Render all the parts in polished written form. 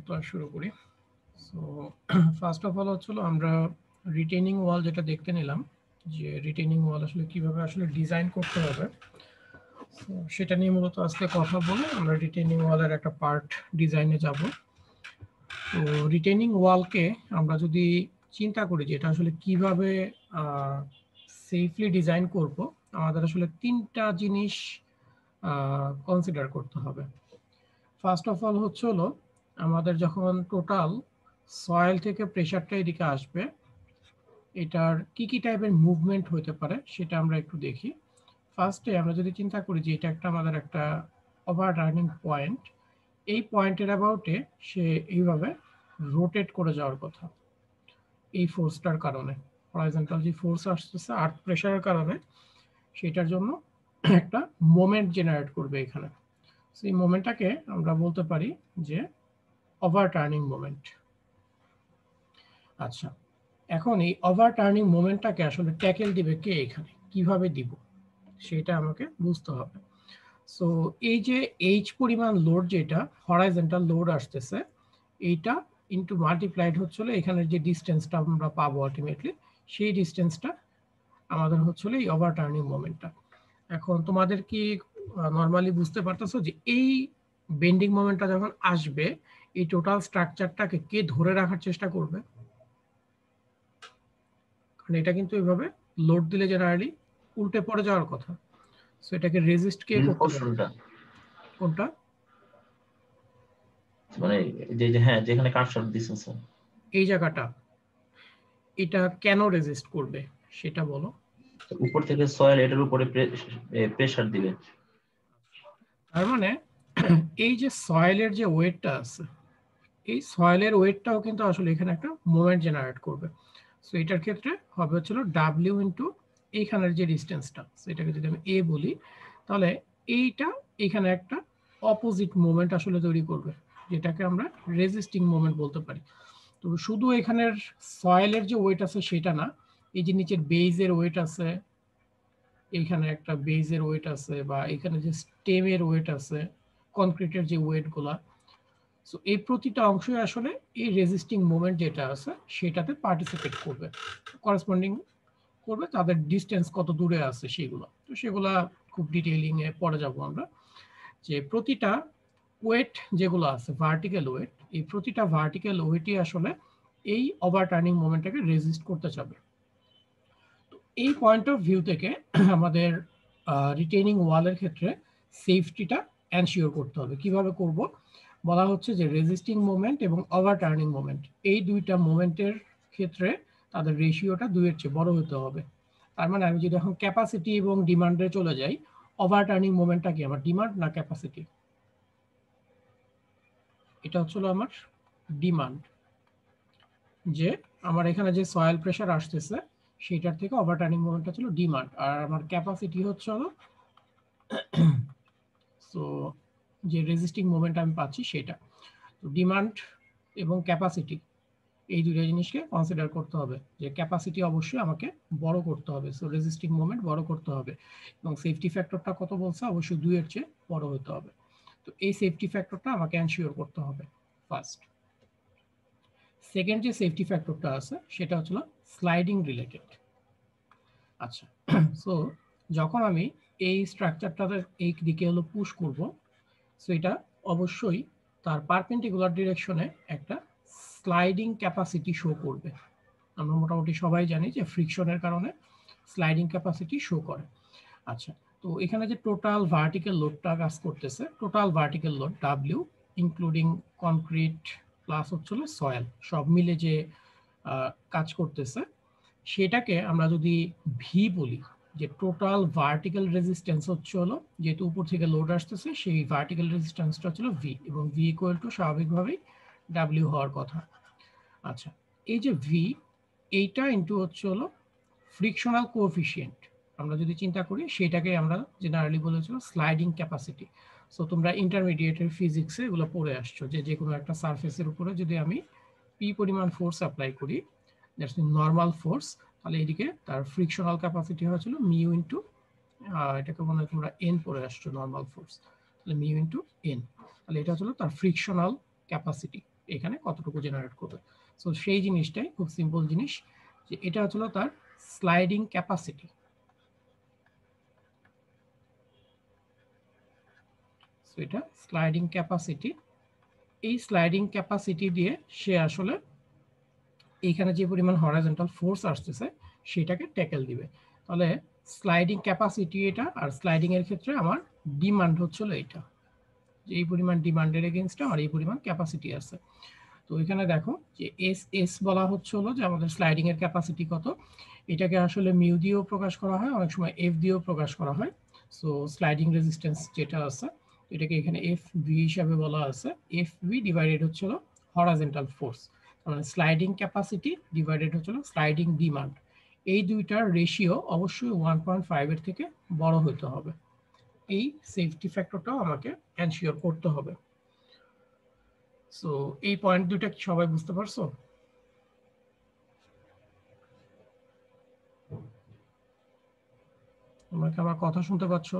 তো শুরু করি। সো ফার্স্ট অফ অল হচ্ছিল আমরা রিটেনিং ওয়াল যেটা দেখতে নিলাম, যে রিটেনিং ওয়াল আসলে কিভাবে আসলে ডিজাইন করতে হবে, সেটা নিয়ে মূলত আজকে কথা বলে আমরা রিটেনিং ওয়ালের একটা পার্ট ডিজাইনে যাব। তো রিটেনিং ওয়ালকে আমরা যদি চিন্তা করি যে এটা আসলে কিভাবে সেফলি ডিজাইন করব, আমাদের আসলে তিনটা জিনিস কনসিডার করতে হবে। ফার্স্ট অফ অল হচ্ছে হলো আমাদের যখন টোটাল সয়েল থেকে প্রেশারটা এদিকে আসবে, এটার কি কি টাইপের মুভমেন্ট হতে পারে সেটা আমরা একটু দেখি। ফার্স্টে আমরা যদি চিন্তা করি যে এটা আমাদের একটা ওভার টার্নিং পয়েন্ট, এই পয়েন্টের অ্যাবাউটে সে এইভাবে রোটেট করে যাওয়ার কথা এই ফোর্সটার কারণে। হরাইজন্টাল যে ফোর্স আসতেছে আর্থ প্রেশারের কারণে, সেটার জন্য একটা মোমেন্ট জেনারেট করবে এখানে। সেই মোমেন্টটাকে আমরা বলতে পারি যে ওভার টার্নিং মোমেন্ট। আচ্ছা, এখন এই ওভার টার্নিং মোমেন্টটাকে আসলে ট্যাকেল দিবে কে, এখানে কিভাবে দিব সেটা আমাকে বুঝতে হবে। সো এই যে এইচ পরিমাণ লোড, যেটা হরাইজন্টাল লোড আসতেছে, এইটা ইনটু মাল্টিপ্লাইড হচ্ছিল এখানের যে ডিস্টেন্সটা আমরা পাবো আলটিমেটলি, সেই ডিস্টেন্সটা আমাদের হচ্ছিল এই ওভার টার্নিং মোমেন্টটা। এখন তোমাদের কি নর্মালি বুঝতে পারতেছো যে এই বেন্ডিং মোমেন্টটা যখন আসবে, এই টোটাল স্ট্রাকচারটাকে কে ধরে রাখার চেষ্টা করবে? কারণ এটা কিন্তু এইভাবে লোড দিলে জেনারেলি উল্টে পড়ে যাওয়ার কথা। সো এটাকে রেজিস্ট কে করতে পারবে? কোনটা? মানে যে হ্যাঁ, যেখানে কার্সর দিতেছে এই জায়গাটা, এটা কেন রেজিস্ট করবে সেটা বলো। উপর থেকে সয়েল এটার উপরে প্রেসার দিবে। তার মানে এই যে সয়েলের যে ওয়েটটা আছে, এই সয়েলের ওয়েটটাও কিন্তু আসলে এখানে একটা মোমেন্ট জেনারেট করবে। সো এটার ক্ষেত্রে হবে হচ্ছিল ডাব্লিউ ইন্টু এইখানের যে ডিস্টেন্সটা, সেটাকে যদি আমি এ বলি, তাহলে এইটা এখানে একটা অপোজিট মোমেন্ট আসলে তৈরি করবে, যেটাকে আমরা রেজিস্টিং মোমেন্ট বলতে পারি। তো শুধু এখানের সয়েলের যে ওয়েট আছে সেটা না, এই যে নিচের বেইজের ওয়েট আছে, এইখানে একটা বেইজের ওয়েট আছে, বা এখানে যে স্টেমের ওয়েট আছে, কনক্রিটের যে ওয়েটগুলা, সো এই প্রতিটা অংশই আসলে এই রেজিস্টিং মোমেন্ট যেটা আছে সেটাতে পার্টিসিপেট করবে, করেসপন্ডিং করবে তাদের ডিস্টেন্স কত দূরে আছে সেগুলো। তো সেগুলা খুব ডিটেইলিং এ পরে যাব আমরা, যে প্রতিটা ওয়েট যেগুলো আছে ভার্টিক্যাল ওয়েট, এই প্রতিটা ভার্টিক্যাল ওয়েটই আসলে এই ওভার টার্নিং মোমেন্টটাকে রেজিস্ট করতে চাবে। তো এই পয়েন্ট অফ ভিউ থেকে আমাদের রিটেইনিং ওয়ালের ক্ষেত্রে সেফটিটা এনশিওর করতে হবে। কিভাবে করব? বলা হচ্ছে যে রেজিস্টিং মোমেন্ট এবং ওভার টার্নিং মোমেন্ট, এই দুইটা মোমেন্টের ক্ষেত্রে তাদের রেশিওটা 2 এর চেয়ে বড় হতে হবে। তার মানে আমি যদি এখন ক্যাপাসিটি এবং ডিমান্ডে চলে যাই, ওভার টার্নিং মোমেন্টটা কি আমার ডিমান্ড না ক্যাপাসিটি? এটা হচ্ছিল আমার ডিমান্ড, যে আমার এখানে যে সয়েল প্রেসার আসতেছে সেটার থেকে ওভার টার্নিং মোমেন্টটা ছিল ডিমান্ড, আর আমার ক্যাপাসিটি হচ্ছে হলো সো যে রেজিস্টিং মোমেন্ট আমি পাচ্ছি সেটা। তো ডিমান্ড এবং ক্যাপাসিটি, এই দুটো জিনিসকে কনসিডার করতে হবে, যে ক্যাপাসিটি অবশ্যই আমাকে বড় করতে হবে, সো রেজিস্টিং মোমেন্ট বড় করতে হবে, এবং সেফটি ফ্যাক্টরটা কত বলছে, অবশ্যই 2 এর চেয়ে বড় হতে হবে। তো এই সেফটি ফ্যাক্টরটা আমাকে এনশিওর করতে হবে ফার্স্ট। সেকেন্ড যে সেফটি ফ্যাক্টরটা আছে সেটা হচ্ছে স্লাইডিং রিলেটেড। আচ্ছা, সো যখন আমি এই স্ট্রাকচারটার এই দিকে হলো পুশ করব, সো এটা অবশ্যই তার পারপেন্ডিকুলার ডিরেকশনে একটা স্লাইডিং ক্যাপাসিটি শো করবে। আমরা মোটামুটি সবাই জানি যে ফ্রিকশনের কারণে স্লাইডিং ক্যাপাসিটি শো করে। আচ্ছা, তো এখানে যে টোটাল ভার্টিক্যাল লোডটা কাজ করতেছে, total vertical load W including concrete plus হচ্ছিল সয়েল, সব মিলে যে কাজ করতেছে, সেটাকে আমরা যদি ভি বলি, যে টোটাল ভার্টিক্যাল রেজিস্ট্যান্স হচ্ছে হলো, যেহেতু উপর থেকে লোড আসতেছে সেই ভার্টিক্যাল রেজিস্ট্যান্সটা হচ্ছিল ভি, এবং ভি ইকুয়াল টু স্বাভাবিকভাবেই ডাব্লিউ হওয়ার কথা। আচ্ছা, এই যে ভি, এইটা ইন্টু হচ্ছে হলো ফ্রিকশনাল কোএফিসিয়েন্ট, আমরা যদি চিন্তা করি সেটাকে আমরা জেনারেলি বলেছিল স্লাইডিং ক্যাপাসিটি। সো তোমরা ইন্টারমিডিয়েটের ফিজিক্সে এগুলো পড়ে আসছো, যে যে কোনো একটা সারফেসের উপরে যদি আমি পি পরিমাণ ফোর্স অ্যাপ্লাই করি, দ্যাটস মিন নর্মাল ফোর্স, তাহলে এদিকে তার ফ্রিকশনাল ক্যাপাসিটি হয়েছিল মিউ ইন্টু, এটাকে মনে হয় তোমরা এন পড়ে আসছো নর্মাল ফোর্স, তাহলে মিউ ইন্টু এন, তাহলে এটা হলো তার ফ্রিকশনাল ক্যাপাসিটি এখানে কতটুকু জেনারেট করবে। সো সেই জিনিসটাই খুব সিম্পল জিনিস, যে এটা হচ্ছিল তার স্লাইডিং ক্যাপাসিটি। সো এটা স্লাইডিং ক্যাপাসিটি। এই স্লাইডিং ক্যাপাসিটি দিয়ে সে আসলে এইখানে যে পরিমাণ হরাইজন্টাল ফোর্স আসতেছে সেটাকে ট্যাকেল দিবে। তাহলে স্লাইডিং ক্যাপাসিটি এটা, আর স্লাইডিং এর ক্ষেত্রে আমার ডিমান্ড হচ্ছিল এটা, যে এই পরিমাণ ডিমান্ডের এগেইনস্টে আমার এই পরিমাণ ক্যাপাসিটি আছে। তো এখানে দেখো যে এস বলা হচ্ছে হলো যে আমাদের স্লাইডিং এর ক্যাপাসিটি কত, এটাকে আসলে মিউ দিয়েও প্রকাশ করা হয়, অনেক সময় এফ দিয়েও প্রকাশ করা হয়। সো স্লাইডিং রেজিস্ট্যান্স যেটা আছে এটাকে এখানে এফ ভি হিসাবে বলা আছে, এফ ভি ডিভাইডেড হচ্ছিল হরাইজন্টাল ফোর্স, মানে স্লাইডিং ক্যাপাসিটি ডিভাইডেড হচ্ছিল স্লাইডিং ডিমান্ড। এই দুইটার রেশিও অবশ্যই 1.5 এর থেকে বড় হতে হবে। এই সেফটি ফ্যাক্টরটাও আমাকে এনশিওর করতে হবে। সো এই পয়েন্ট দুইটা কি সবাই বুঝতে পারছো? তোমরা কি আমার কথা শুনতে পাচ্ছ?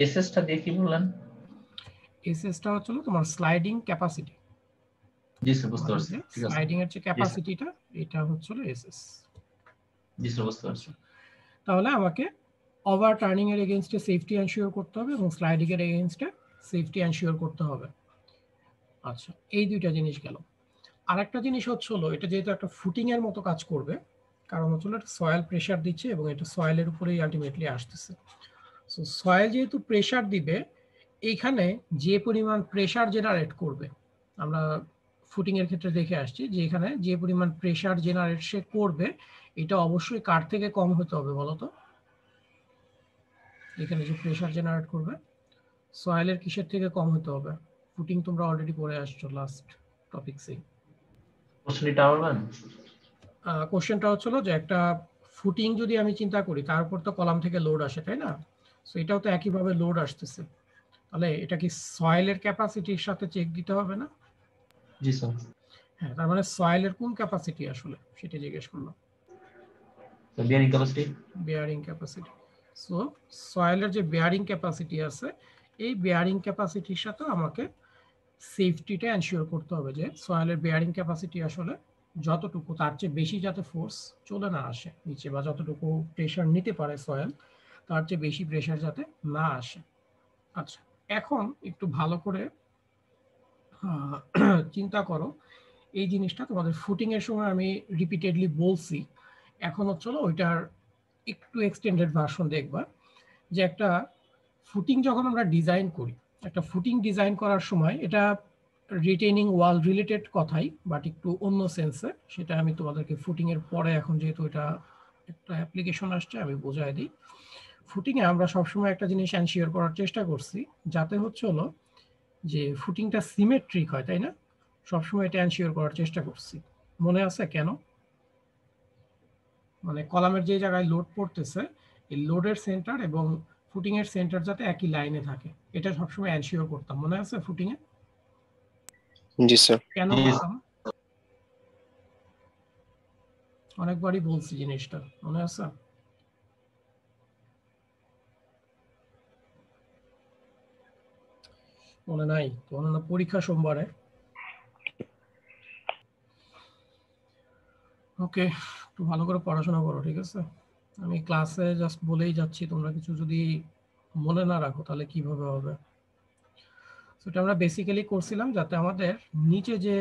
এসএসটা দিয়ে কি বললেন? এসএসটা হচ্ছে তোমার স্লাইডিং ক্যাপাসিটি। জি স্যার, বুঝতে পারছি। ঠিক আছে, স্লাইডিং এর যে ক্যাপাসিটিটা এটা হচ্ছে এসএস। জি স্যার, বুঝতে পারছি। তাহলে আমাকে ওভার টার্নিং এর এগেইনস্টে সেফটি এনশিওর করতে হবে এবং স্লাইডিং এর এগেইনস্টে সেফটি এনশিওর করতে হবে। আচ্ছা, এই দুইটা জিনিস গেল। আরেকটা জিনিস হচ্ছে হলো এটা যেহেতু একটা ফুটিং এর মতো কাজ করবে, কারণ হচ্ছে এটা সয়েল প্রেসার দিচ্ছে এবং এটা সয়েলের উপরেই আলটিমেটলি আসতেছে। সো সয়েল যেহেতু প্রেসার দিবে, এইখানে যে পরিমাণ প্রেসার জেনারেট করবে, আমরা ফুটিং এর ক্ষেত্রে দেখে আসছি যে এখানে যে পরিমাণ প্রেসার জেনারেট সে করবে এটা অবশ্যই কার থেকে কম হতে হবে বলতো? এখানে যে প্রেসার জেনারেট করবে সয়েলের কিসের থেকে কম হতে হবে? ফুটিং তোমরা অলরেডি পড়ে আসছো লাস্ট টপিকসেই। কোশ্চেনটা পারবেন? কোশ্চেনটা হচ্ছিল যে একটা ফুটিং যদি আমি চিন্তা করি তার উপর তো কলাম থেকে লোড আসে, তাই না? সো এটাও তো একইভাবে লোড আসতেছে, তাহলে এটা কি সয়েলের ক্যাপাসিটির সাথে চেক দিতে হবে না? জি স্যার। হ্যাঁ, তার মানে সয়েলের কোন ক্যাপাসিটি আসলে সেটা জিজ্ঞেস করলাম। Bearing capacity. Bearing capacity. So সয়েলের যে বেয়ারিং ক্যাপাসিটি আছে এই বেয়ারিং ক্যাপাসিটির সাথে আমাকে সেফটিটা এনশিওর করতে হবে, যে সয়েলের বেয়ারিং ক্যাপাসিটি আসলে যতটুকু তার চেয়ে বেশি যাতে ফোর্স চলে না আসে নিচে, বা যতটুকু প্রেশার নিতে পারে সয়েল তার চেয়ে বেশি প্রেশার যাতে না আসে। আচ্ছা, এখন একটু ভালো করে চিন্তা করো, এই জিনিসটা তোমাদের ফুটিং এর সময় আমি রিপিটেডলি বলছি, এখন হচ্ছে ওইটার একটু এক্সটেন্ডেড ভার্সন দেখবা। যে একটা ফুটিং যখন আমরা ডিজাইন করি, একটা ফুটিং ডিজাইন করার সময় এটা রিটেইনিং ওয়াল রিলেটেড কথাই, বাট একটু অন্য সেন্সে, সেটা আমি তোমাদেরকে ফুটিং এর পরে, এখন যেহেতু এটা একটা অ্যাপ্লিকেশন আসছে আমি বোঝাই দিই। ফুটিং এ আমরা সবসময় একটা জিনিস এনশিওর করার চেষ্টা করছি, যাতে হচ্ছে হলো যে ফুটিংটা সিমেট্রিক হয়, তাই না? সবসময় এটা এনশিওর করার চেষ্টা করছি। মনে আছে কেন? মানে কলামের যে জায়গায় লোড পড়তেছে এই লোডের সেন্টার এবং ফুটিং এর সেন্টার যাতে একই লাইনে থাকে, এটা সবসময় এনশিওর করতাম। মনে আছে ফুটিং এ জি স্যার। কেন করতাম? অনেকবারই বলছি জিনিসটা, মনে আছে? মনে নাই? মনে না, পরীক্ষা সোমবারে। ওকে, একটু ভালো করে পড়াশোনা করো, ঠিক আছে? আমি ক্লাসে জাস্ট বলেই যাচ্ছি, তোমরা কিছু যদি মনে না রাখো তাহলে কিভাবে হবে? সেটা আমরা বেসিক্যালি করছিলাম যাতে আমাদের নিচে যে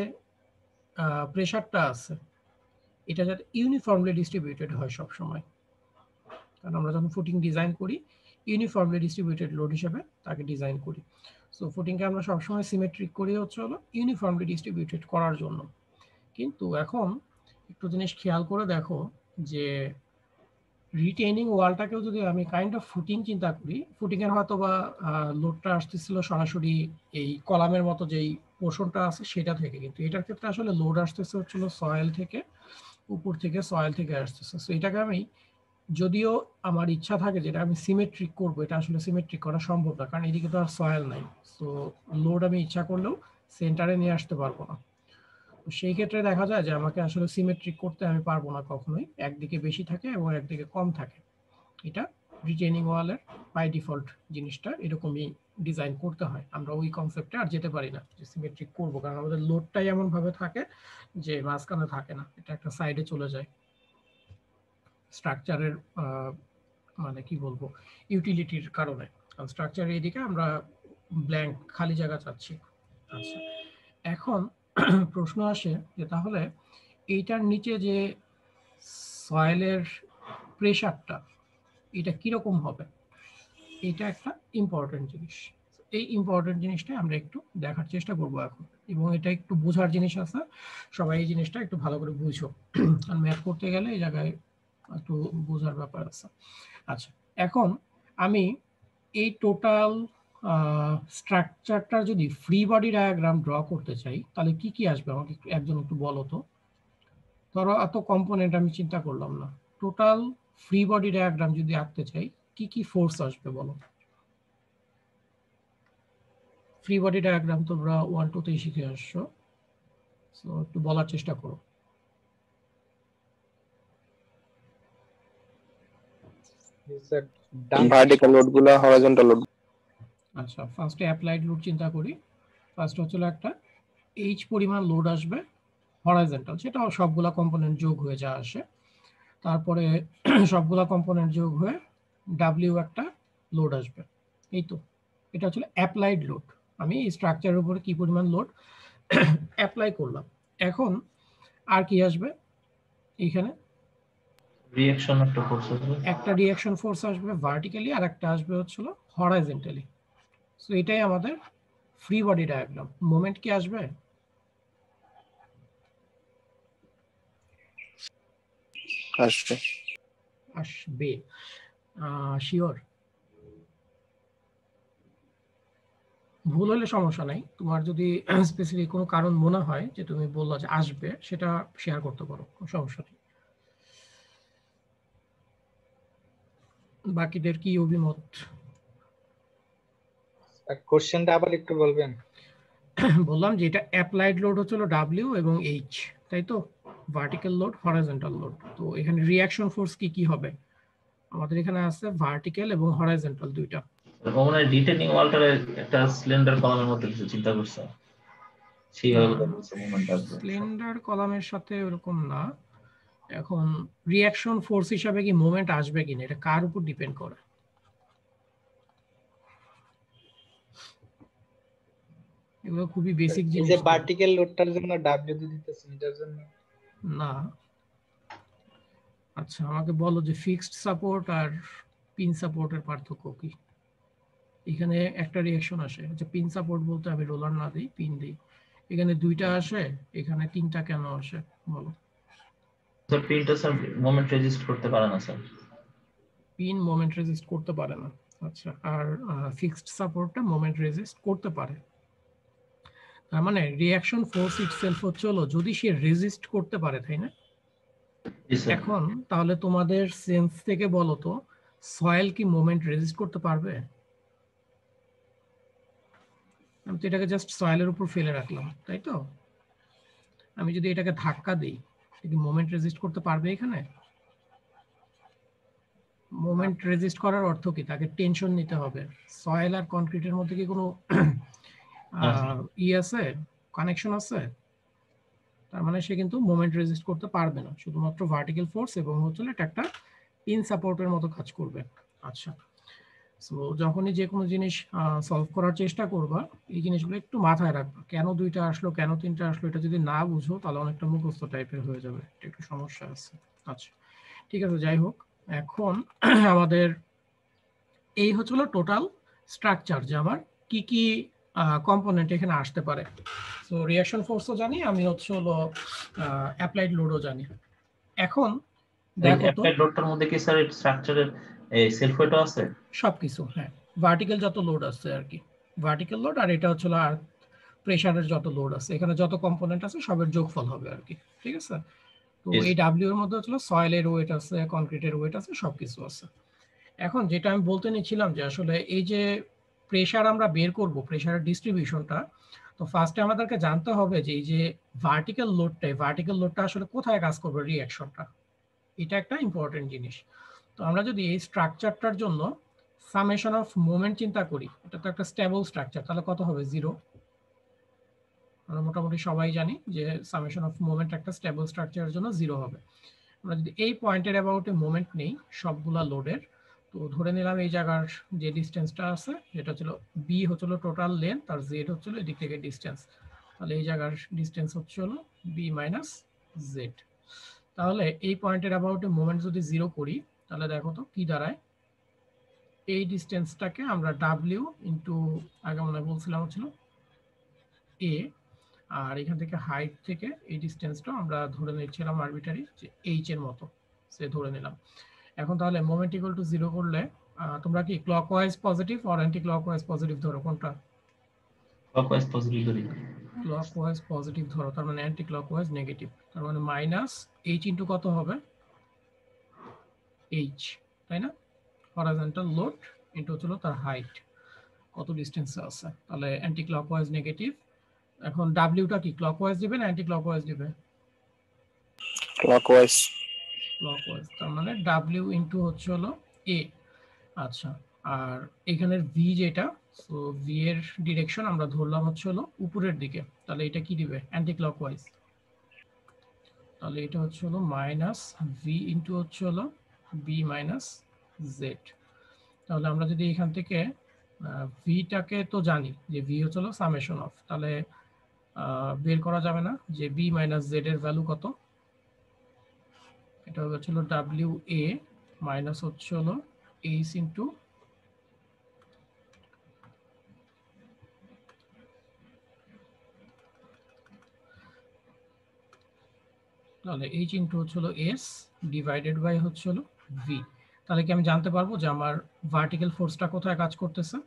প্রেশারটা আছে এটা যাতে ইউনিফর্মলি ডিস্ট্রিবিউটেড হয় সব সময়। কারণ আমরা যখন ফুটিং ডিজাইন করি ইউনিফর্মলি ডিস্ট্রিবিউটেড লোড হিসেবে তাকে ডিজাইন করি। সো ফুটিংকে আমরা সবসময় সিমেট্রিক করি হচ্ছে হলো ইউনিফর্মলি ডিস্ট্রিবিউটেড করার জন্য। কিন্তু এখন একটু জিনিস খেয়াল করে দেখো যে রিটেইনিং ওয়ালটাকেও যদি আমি কাইন্ড অফ ফুটিং চিন্তা করি, ফুটিং এর হয়তো বা লোডটা আসতেছিল সরাসরি এই কলামের মতো যেই পোর্শনটা আছে সেটা থেকে, কিন্তু এটার ক্ষেত্রে আসলে লোড আসতেছে হচ্ছিল সয়েল থেকে, উপর থেকে সয়েল থেকে আসতেছে। সো এটাকে আমি, যদিও আমার ইচ্ছা থাকে যেটা আমি সিমেট্রিক করবো, এটা আসলে সিমেট্রিক করা সম্ভব না, কারণ এদিকে তো আর সয়েল নাই। সো লোড আমি ইচ্ছা করলেও সেন্টারে নিয়ে আসতে পারবো না। তো সেই ক্ষেত্রে দেখা যায় যে আমাকে আসলে সিমেট্রিক করতে আমি পারবো না কখনোই, একদিকে বেশি থাকে এবং একদিকে কম থাকে। এটা রিটেইনিং ওয়ালের বাই ডিফল্ট জিনিসটা এরকমই ডিজাইন করতে হয়, আমরা ওই কনসেপ্টে আর যেতে পারি না যে সিমেট্রিক করব, কারণ আমাদের লোডটাই এমন ভাবে থাকে যে মাঝখানে থাকে না, এটা একটা সাইডে চলে যায় স্ট্রাকচারের মানে কি বলবো ইউটিলিটির কারণে। কারণ স্ট্রাকচারের এইদিকে আমরা ব্ল্যাঙ্ক খালি জায়গা চাচ্ছি। আচ্ছা, এখন প্রশ্ন আসে যে তাহলে এইটার নিচে যে সয়েলের প্রেশারটা এটা কিরকম হবে, এটা একটা ইম্পর্টেন্ট জিনিস। এই ইম্পর্টেন্ট জিনিসটা আমরা একটু দেখার চেষ্টা করবো এখন, এবং এটা একটু বোঝার জিনিস আছে, সবাই এই জিনিসটা একটু ভালো করে বুঝো, আর ম্যাথ করতে গেলে এই জায়গায় একটু বোঝার ব্যাপার আছে। আচ্ছা, এখন আমি এই টোটাল স্ট্রাকচারটা যদি ফ্রি বডি ডায়াগ্রাম ড্র করতে চাই তাহলে কি কি আসবে আমাকে একজন একটু বলো তো। ধরো এত কম্পোনেন্ট আমি চিন্তা করলাম না, টোটাল ফ্রি বডি ডায়াগ্রাম যদি আঁকতে চাই কি কি ফোর্স আসবে বলো। ফ্রি বডি ডায়াগ্রাম তোমরা 1-2 তেই শিখে আসছো, সো একটু বলার চেষ্টা করো। ভার্টিক্যাল লোড গুলা হরাইজন্টাল লোড। আচ্ছা, ফার্স্টে অ্যাপ্লাইড লোড চিন্তা করি। ফার্স্ট হচ্ছিল একটা এইচ পরিমাণ লোড আসবে হরাইজন্টাল, সেটা সবগুলা কম্পোনেন্ট যোগ হয়ে যা আসে। তারপরে সবগুলা কম্পোনেন্ট যোগ হয়ে ডাব্লিউ একটা লোড আসবে, এই তো। এটা হচ্ছে অ্যাপ্লাইড লোড, আমি স্ট্রাকচারের উপরে কি পরিমাণ লোড অ্যাপ্লাই করলাম। এখন আর কি আসবে এইখানে, রিঅ্যাকশন একটা ফোর্স আসবে, একটা রিঅ্যাকশন ফোর্স আসবে ভার্টিক্যালি, আর একটা আসবে হচ্ছিল হরাইজন্টালি। সো এটাই আমাদের ফ্রি বডি ডায়াগ্রাম। মোমেন্ট কি আসবে? আসবে। আসবে শিওর? ভুল হলে সমস্যা নাই, তোমার যদি স্পেসিফিক কোনো কারণ মনে হয় যে তুমি বললো যে আসবে, সেটা শেয়ার করতে পারো, কোনো সমস্যা নেই। বাকিদের কি অভিমত? কোশ্চেনটা আবার একটু বলবেন? বললাম যে এটা অ্যাপ্লাইড লোড হচ্ছিল ডাব্লিউ এবং এইচ, তাই তো, ভার্টিক্যাল লোড হরাইজন্টাল লোড। তো এখানে রিঅ্যাকশন ফোর্স কি কি হবে আমাদের এখানে আছে, ভার্টিক্যাল এবং হরাইজন্টাল দুইটা। মানে রিটেনিং ওয়ালটারে একটা সিলিন্ডার কলামের মধ্যে কিছু চিন্তা করছে, সেইভাবে বলছে মোমেন্ট আসবে। সিলিন্ডার কলামের সাথে এরকম না। এখন রিঅ্যাকশন ফোর্স হিসাবে কি মোমেন্ট আসবে কিনা এটা কার উপর ডিপেন্ড করে? এগুলো খুবই বেসিক এই জিনিস। যে ভার্টিক্যাল লোডটার জন্য ডাব্লিউ দিতেছেন, এটার জন্য না। আচ্ছা, আমাকে বলো যে ফিক্সড সাপোর্ট আর পিন সাপোর্টের পার্থক্য কি? এখানে একটা রিঅ্যাকশন আসে, আচ্ছা পিন সাপোর্ট বলতে আমি রোলার না দিই, পিন দিই, এখানে দুইটা আসে, এখানে তিনটা কেন আসে বলো। স্যার পিনটা স্যার মোমেন্ট রেজিস্ট করতে পারে না স্যার। পিন মোমেন্ট রেজিস্ট করতে পারে না, আচ্ছা। আর ফিক্সড সাপোর্টটা মোমেন্ট রেজিস্ট করতে পারে। তার মানে রিঅ্যাকশন ফোর্স ইটসেলফ হচ্ছে হলো যদি সে রেজিস্ট করতে পারে, তাই না? এখন তাহলে তোমাদের সেন্স থেকে বলো তো, সয়েল কি মোমেন্ট রেজিস্ট করতে পারবে? আমি তো এটাকে জাস্ট সয়েলের উপর ফেলে রাখলাম, তাই তো। আমি যদি এটাকে ধাক্কা দিই, কি মোমেন্ট রেজিস্ট করতে পারবে এখানে? মোমেন্ট রেজিস্ট করার অর্থ কি, তাকে টেনশন নিতে হবে। সয়েল আর কনক্রিটের মধ্যে কি কোনো ই আছে, কানেকশন আছে? তার মানে সে কিন্তু মোমেন্ট রেজিস্ট করতে পারবে না, শুধুমাত্র ভার্টিক্যাল ফোর্স এবং হচ্ছে এটা একটা পিন সাপোর্টের মতো কাজ করবে। আচ্ছা, সো যখনই যে কোনো জিনিস সলভ করার চেষ্টা করবা, এই জিনিসগুলো একটু মাথায় রাখবা। কেন দুইটা আসলো, কেন তিনটা আসলো, এটা যদি না বুঝো তাহলে অনেকটা মুখস্থ টাইপের হয়ে যাবে, এটা একটু সমস্যা আছে। আচ্ছা ঠিক আছে, যাই হোক, এখন আমাদের এই হচ্ছিল টোটাল স্ট্রাকচার, যে আমার কি কি কম্পোনেন্ট এখানে আসতে পারে। সো রিঅ্যাকশন ফোর্সও জানি আমি, হচ্ছে হলো অ্যাপ্লাইড লোডও জানি। এখন দেখো তো অ্যাপ্লাইড লোডটার মধ্যে কি স্যার স্ট্রাকচারের সেলফ ওয়েটও আছে? সবকিছু, হ্যাঁ, ভার্টিক্যাল যত লোড আছে আর কি, ভার্টিক্যাল লোড, আর এটা হচ্ছে আর প্রেসারের যত লোড আছে, এখানে যত কম্পোনেন্ট আছে সবের যোগফল হবে আর কি, ঠিক আছে। তো এই ডাব্লিউ এর মধ্যে হচ্ছে সয়েলের ওয়েট আছে, কনক্রিটের ওয়েট আছে, সবকিছু আছে। এখন যেটা আমি বলতে নিচ্ছিলাম যে আসলে এই যে প্রেসার আমরা বের করব, প্রেসারের ডিস্ট্রিবিউশনটা, তো ফার্স্টে আমাদেরকে জানতে হবে যে এই যে ভার্টিক্যাল লোডটা আসলে কোথায় কাজ করবে, রিঅ্যাকশনটা, এটা একটা ইম্পর্টেন্ট জিনিস। তো আমরা যদি এই স্ট্রাকচারটার জন্য সামেশন অফ মোমেন্ট চিন্তা করি, এটা তো একটা স্টেবল স্ট্রাকচার, তাহলে কত হবে 0। আমরা মোটামুটি সবাই জানি যে সামেশন অফ মোমেন্ট একটা স্টেবল স্ট্রাকচারের জন্য 0 হবে। আমরা যদি এই পয়েন্টের অ্যাবাউটে মোমেন্ট নেই সবগুলা লোডের, তো ধরে নিলাম এই জায়গার যে ডিসটেন্সটা আছে সেটা ছিল বি হচ্ছিল টোটাল লেন্থ আর জেড হচ্ছিল এদিক থেকে ডিসটেন্স, তাহলে এই জায়গার ডিসটেন্স হচ্ছিল বি মাইনাস জেড। তাহলে এই পয়েন্টের অ্যাবাউটে মোমেন্ট যদি 0 করি তাহলে দেখো তো কি দাঁড়ায়, এই ডিসটেন্সটাকে আমরা ডাব্লিউ ইন্টু আগে মনে বলছিলাম হচ্ছিল এ, আর এখান থেকে হাইট থেকে এই ডিসটেন্সটা আমরা ধরে নিচ্ছিলাম আরবিটারি যে এইচ এর মতো সে ধরে নিলাম। এখন তাহলে মোমেন্ট ইকুয়াল টু 0 করলে তোমরা কি ক্লকওয়াইজ পজিটিভ আর অ্যান্টি ক্লকওয়াইজ পজিটিভ ধরো, কোনটা? ক্লকওয়াইজ পজিটিভ ধরি। ক্লকওয়াইজ পজিটিভ ধরো, তার মানে অ্যান্টি ক্লকওয়াইজ নেগেটিভ, তার মানে মাইনাস এইচ ইন্টু কত হবে এইচ, তাই না? হরাইজন্টাল লোড ইন্টু হচ্ছিল তার হাইট, কত ডিসটেন্সে আছে, তাহলে অ্যান্টি ক্লকওয়াইজ নেগেটিভ। এখন ডাব্লিউটা কি ক্লকওয়াইজ দিবে না অ্যান্টি ক্লকওয়াইজ দিবে? ক্লকওয়াইজ। ক্লকওয়াইজ, তার মানে ডাব্লিউ ইন্টু হচ্ছে হলো এ। আচ্ছা, আর এখানের ভি যেটা, সো ভি এর ডিরেকশন আমরা ধরলাম হচ্ছে হলো উপরের দিকে, তাহলে এটা কি দিবে অ্যান্টি ক্লকওয়াইজ, তাহলে এটা হচ্ছে হলো মাইনাস ভি ইন্টু হচ্ছে হলো বি মাইনাস জেড। তাহলে আমরা যদি এখান থেকে ভিটাকে তো জানি যে ভি হচ্ছে হলো সামেশন অফ, তাহলে বের করা যাবে না যে বি মাইনাস জেড এর ভ্যালু কত, এটা হচ্ছে হলো ডাব্লিউ এ মাইনাস হচ্ছে হলো এইচ ইন্টু তাহলে এইচ ইন্টু হচ্ছে হলো এস ডিভাইডেড বাই হচ্ছে হলো ভি। তাহলে কি আমি জানতে পারবো যে আমার ভার্টিক্যাল ফোর্সটা কোথায় কাজ করতেছে,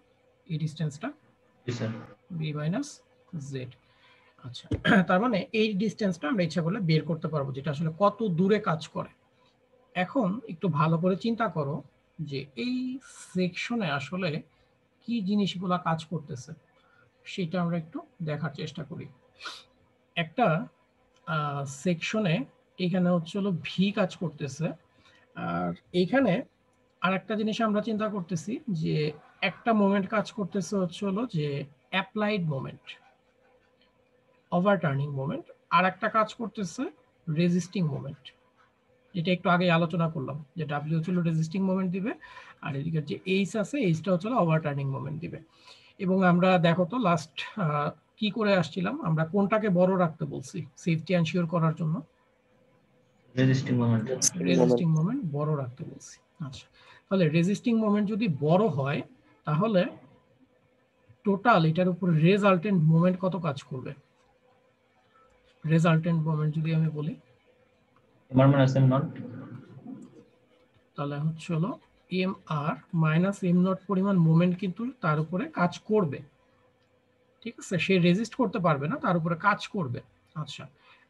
এই ডিসটেন্সটা বি মাইনাস জেড। আচ্ছা, তার মানে এই ডিসটেন্সটা আমরা ইচ্ছা করলে বের করতে পারবো যেটা আসলে কত দূরে কাজ করে। এখন একটু ভালো করে চিন্তা করো যে এই সেকশনে আসলে কি জিনিসগুলো কাজ করতেছে সেটা আমরা একটু দেখার চেষ্টা করি। একটা সেকশনে এখানে হচ্ছে হলো ভি কাজ করতেছে, আর এইখানে আর একটা জিনিস আমরা চিন্তা করতেছি যে একটা মোমেন্ট কাজ করতেছে হচ্ছে হলো যে অ্যাপ্লাইড মোমেন্ট, ওভারটার্নিং মোমেন্ট, আর একটা কাজ করতেছে রেজিস্টিং মোমেন্ট, যেটা একটু আগে আলোচনা করলাম যে ডাব্লিউ হচ্ছিল রেজিস্টিং মোমেন্ট দিবে আর এদিকে যে এইচ আছে এইচটা হচ্ছে ওভারটার্নিং মোমেন্ট দিবে। এবং আমরা দেখো তো লাস্ট কি করে আসছিলাম, আমরা কোনটাকে বড় রাখতে বলছি সেফটি এনশিওর করার জন্য? Resisting moment. রেজিস্টিং মোমেন্ট বড় রাখতে বলছি। আচ্ছা, তাহলে রেজিস্টিং মোমেন্ট যদি বড় হয় তাহলে টোটাল এটার উপর রেজাল্টেন্ট মোমেন্ট কত কাজ করবে? রেজাল্টেন্ট মোমেন্ট যদি আমি বলি এমআর মাইনাস এম নট, তাহলে হচ্ছে হলো M R minus M naught পরিমাণ মোমেন্ট কিন্তু তার উপরে কাজ করবে, ঠিক আছে? সে রেজিস্ট করতে পারবে না, তার উপরে কাজ করবে। আচ্ছা,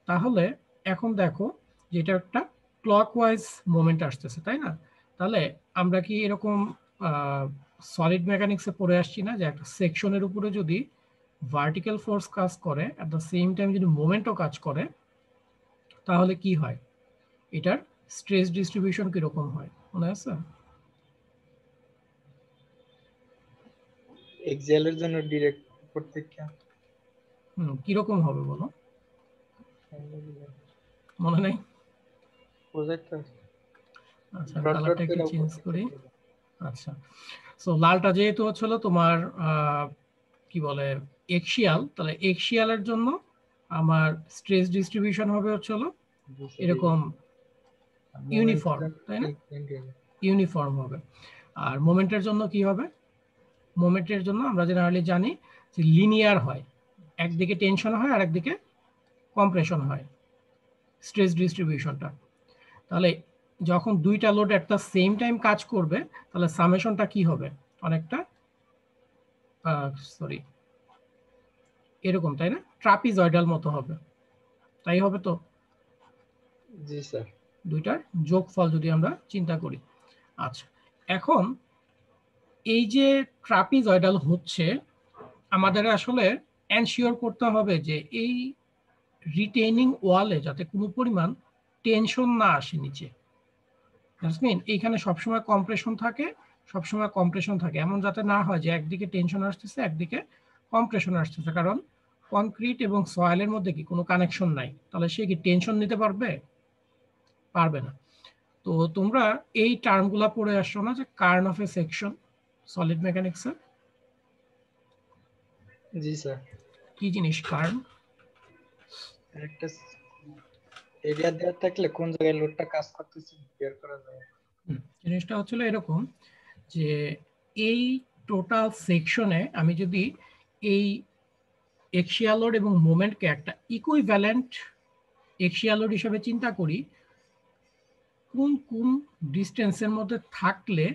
তাহলে এখন দেখো যেটা একটা ক্লকওয়াইজ মোমেন্ট আসতেছে, তাই না? তাহলে আমরা কি এরকম সলিড মেকানিক্সে পড়ে আসছি না যে একটা সেকশনের উপরে যদি ভার্টিক্যাল ফোর্স কাজ করে অ্যাট দ্য সেম টাইম যদি মোমেন্টও কাজ করে তাহলে কি হয়, এটার স্ট্রেস ডিস্ট্রিবিউশন কিরকম হয় মনে আছে? এক্সেলের জন্য ডিরেক্ট প্রত্যেকটা কিরকম হবে বলো, মনে নেই? প্রজেক্টর আচ্ছা, কালারটা একটু চেঞ্জ করি। আচ্ছা, সো লালটা যেহেতু হচ্ছিল তোমার কি বলে এক্সিয়াল, তাহলে এক্সিয়ালের জন্য আমার স্ট্রেস ডিস্ট্রিবিউশন হবে হচ্ছিল এরকম ইউনিফর্ম, তাই না? ইউনিফর্ম হবে। আর মোমেন্টের জন্য কি হবে? মোমেন্টের জন্য আমরা জেনারেলি জানি যে লিনিয়ার হয়, একদিকে টেনশন হয় আর একদিকে কম্প্রেশন হয় স্ট্রেস ডিস্ট্রিবিউশনটা। তাহলে যখন দুইটা load at the same time কাজ করবে তাহলে সামেশনটা কি হবে, অনেকটা সরি এরকম, তাই না? ট্রাপিজয়েডাল মতো হবে, তাই হবে তো? জি স্যার। দুইটার যোগফল যদি আমরা চিন্তা করি। আচ্ছা, এখন এই যে ট্রাপিজয়েডাল হচ্ছে আমাদের আসলে এনশিওর করতে হবে যে এই রিটেইনিং ওয়ালে যাতে কোনো পরিমাণ টেনশন না আসে নিচে। দ্যাটস মিন এইখানে সবসময় কম্প্রেশন থাকে, সবসময় কম্প্রেশন থাকে, এমন যাতে না হয় যে একদিকে টেনশন আসতেছে একদিকে কম্প্রেশন আসতেছে, কারণ কনক্রিট এবং সয়েলের মধ্যে কি কোনো কানেকশন নাই, তাহলে সে কি টেনশন নিতে পারবে? পারবে না। তো তোমরা এই টার্মগুলা পড়ে আসছো না, যে Karn of A section solid মেকানিক্সের? জি স্যার। কি জিনিস কার্ন? একটা এরিয়া দেওয়া থাকলে কোন জায়গায় লোডটা কাজ করতেছে বের করা যায়। জিনিসটা হচ্ছিল এরকম যে এই টোটাল সেকশনে আমি যদি এই এক্সিয়াল লোড এবং মোমেন্টকে একটা ইকুইভ্যালেন্ট এক্সিয়াল লোড হিসেবে চিন্তা করি, কোন কোন ডিস্টেন্সের মধ্যে থাকলে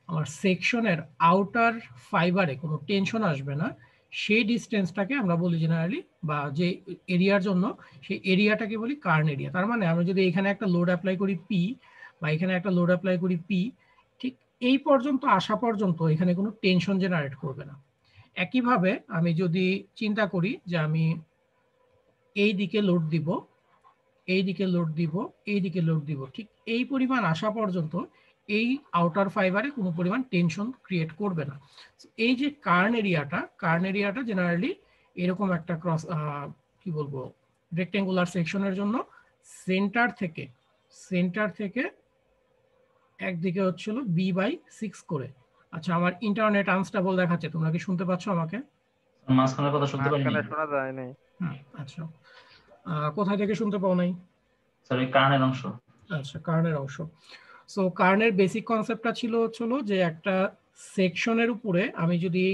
আমার সেকশনের আউটার ফাইবারে কোনো টেনশন আসবে না, সেই ডিস্টেন্সটাকে আমরা বলি জেনারেলি, বা যে এরিয়ার জন্য সেই এরিয়াটাকে বলি কার্ন এরিয়া। তার মানে আমরা যদি এখানে একটা লোড অ্যাপ্লাই করি পি, বা এখানে একটা লোড অ্যাপ্লাই করি পি, ঠিক এই পর্যন্ত আসা পর্যন্ত এখানে কোনো টেনশন জেনারেট করবে না। একইভাবে আমি যদি চিন্তা করি যে আমি এই দিকে লোড দিব, এই দিকে লোড দিব, এই দিকে লোড দিব, ঠিক এই পরিমাণ আসা পর্যন্ত এই আউটার ফাইবারে কোনো পরিমাণ টেনশন ক্রিয়েট করবে না। এই যে কার্ন এরিয়াটা জেনারেলি এরকম একটা ক্রস কি বলবো রেক্টেঙ্গুলার সেকশনের জন্য সেন্টার থেকে একদিকে হচ্ছিল b/6 করে। আচ্ছা, আমার ইন্টারনেট আনস্টেবল দেখাচ্ছে, তোমরা কি শুনতে পাচ্ছ আমাকে? মাঝখানের কথা শুনতে পারিনি। মাঝখানে শোনা যায় নাই। আচ্ছা, কোথায় থেকে শুনতে পাও নাই? স্যার এই কার্নের অংশ। আচ্ছা, কার্নের অংশ। সো কার্নের বেসিক কনসেপ্টটা ছিল যে একটা সেকশনের উপরে আমি যদি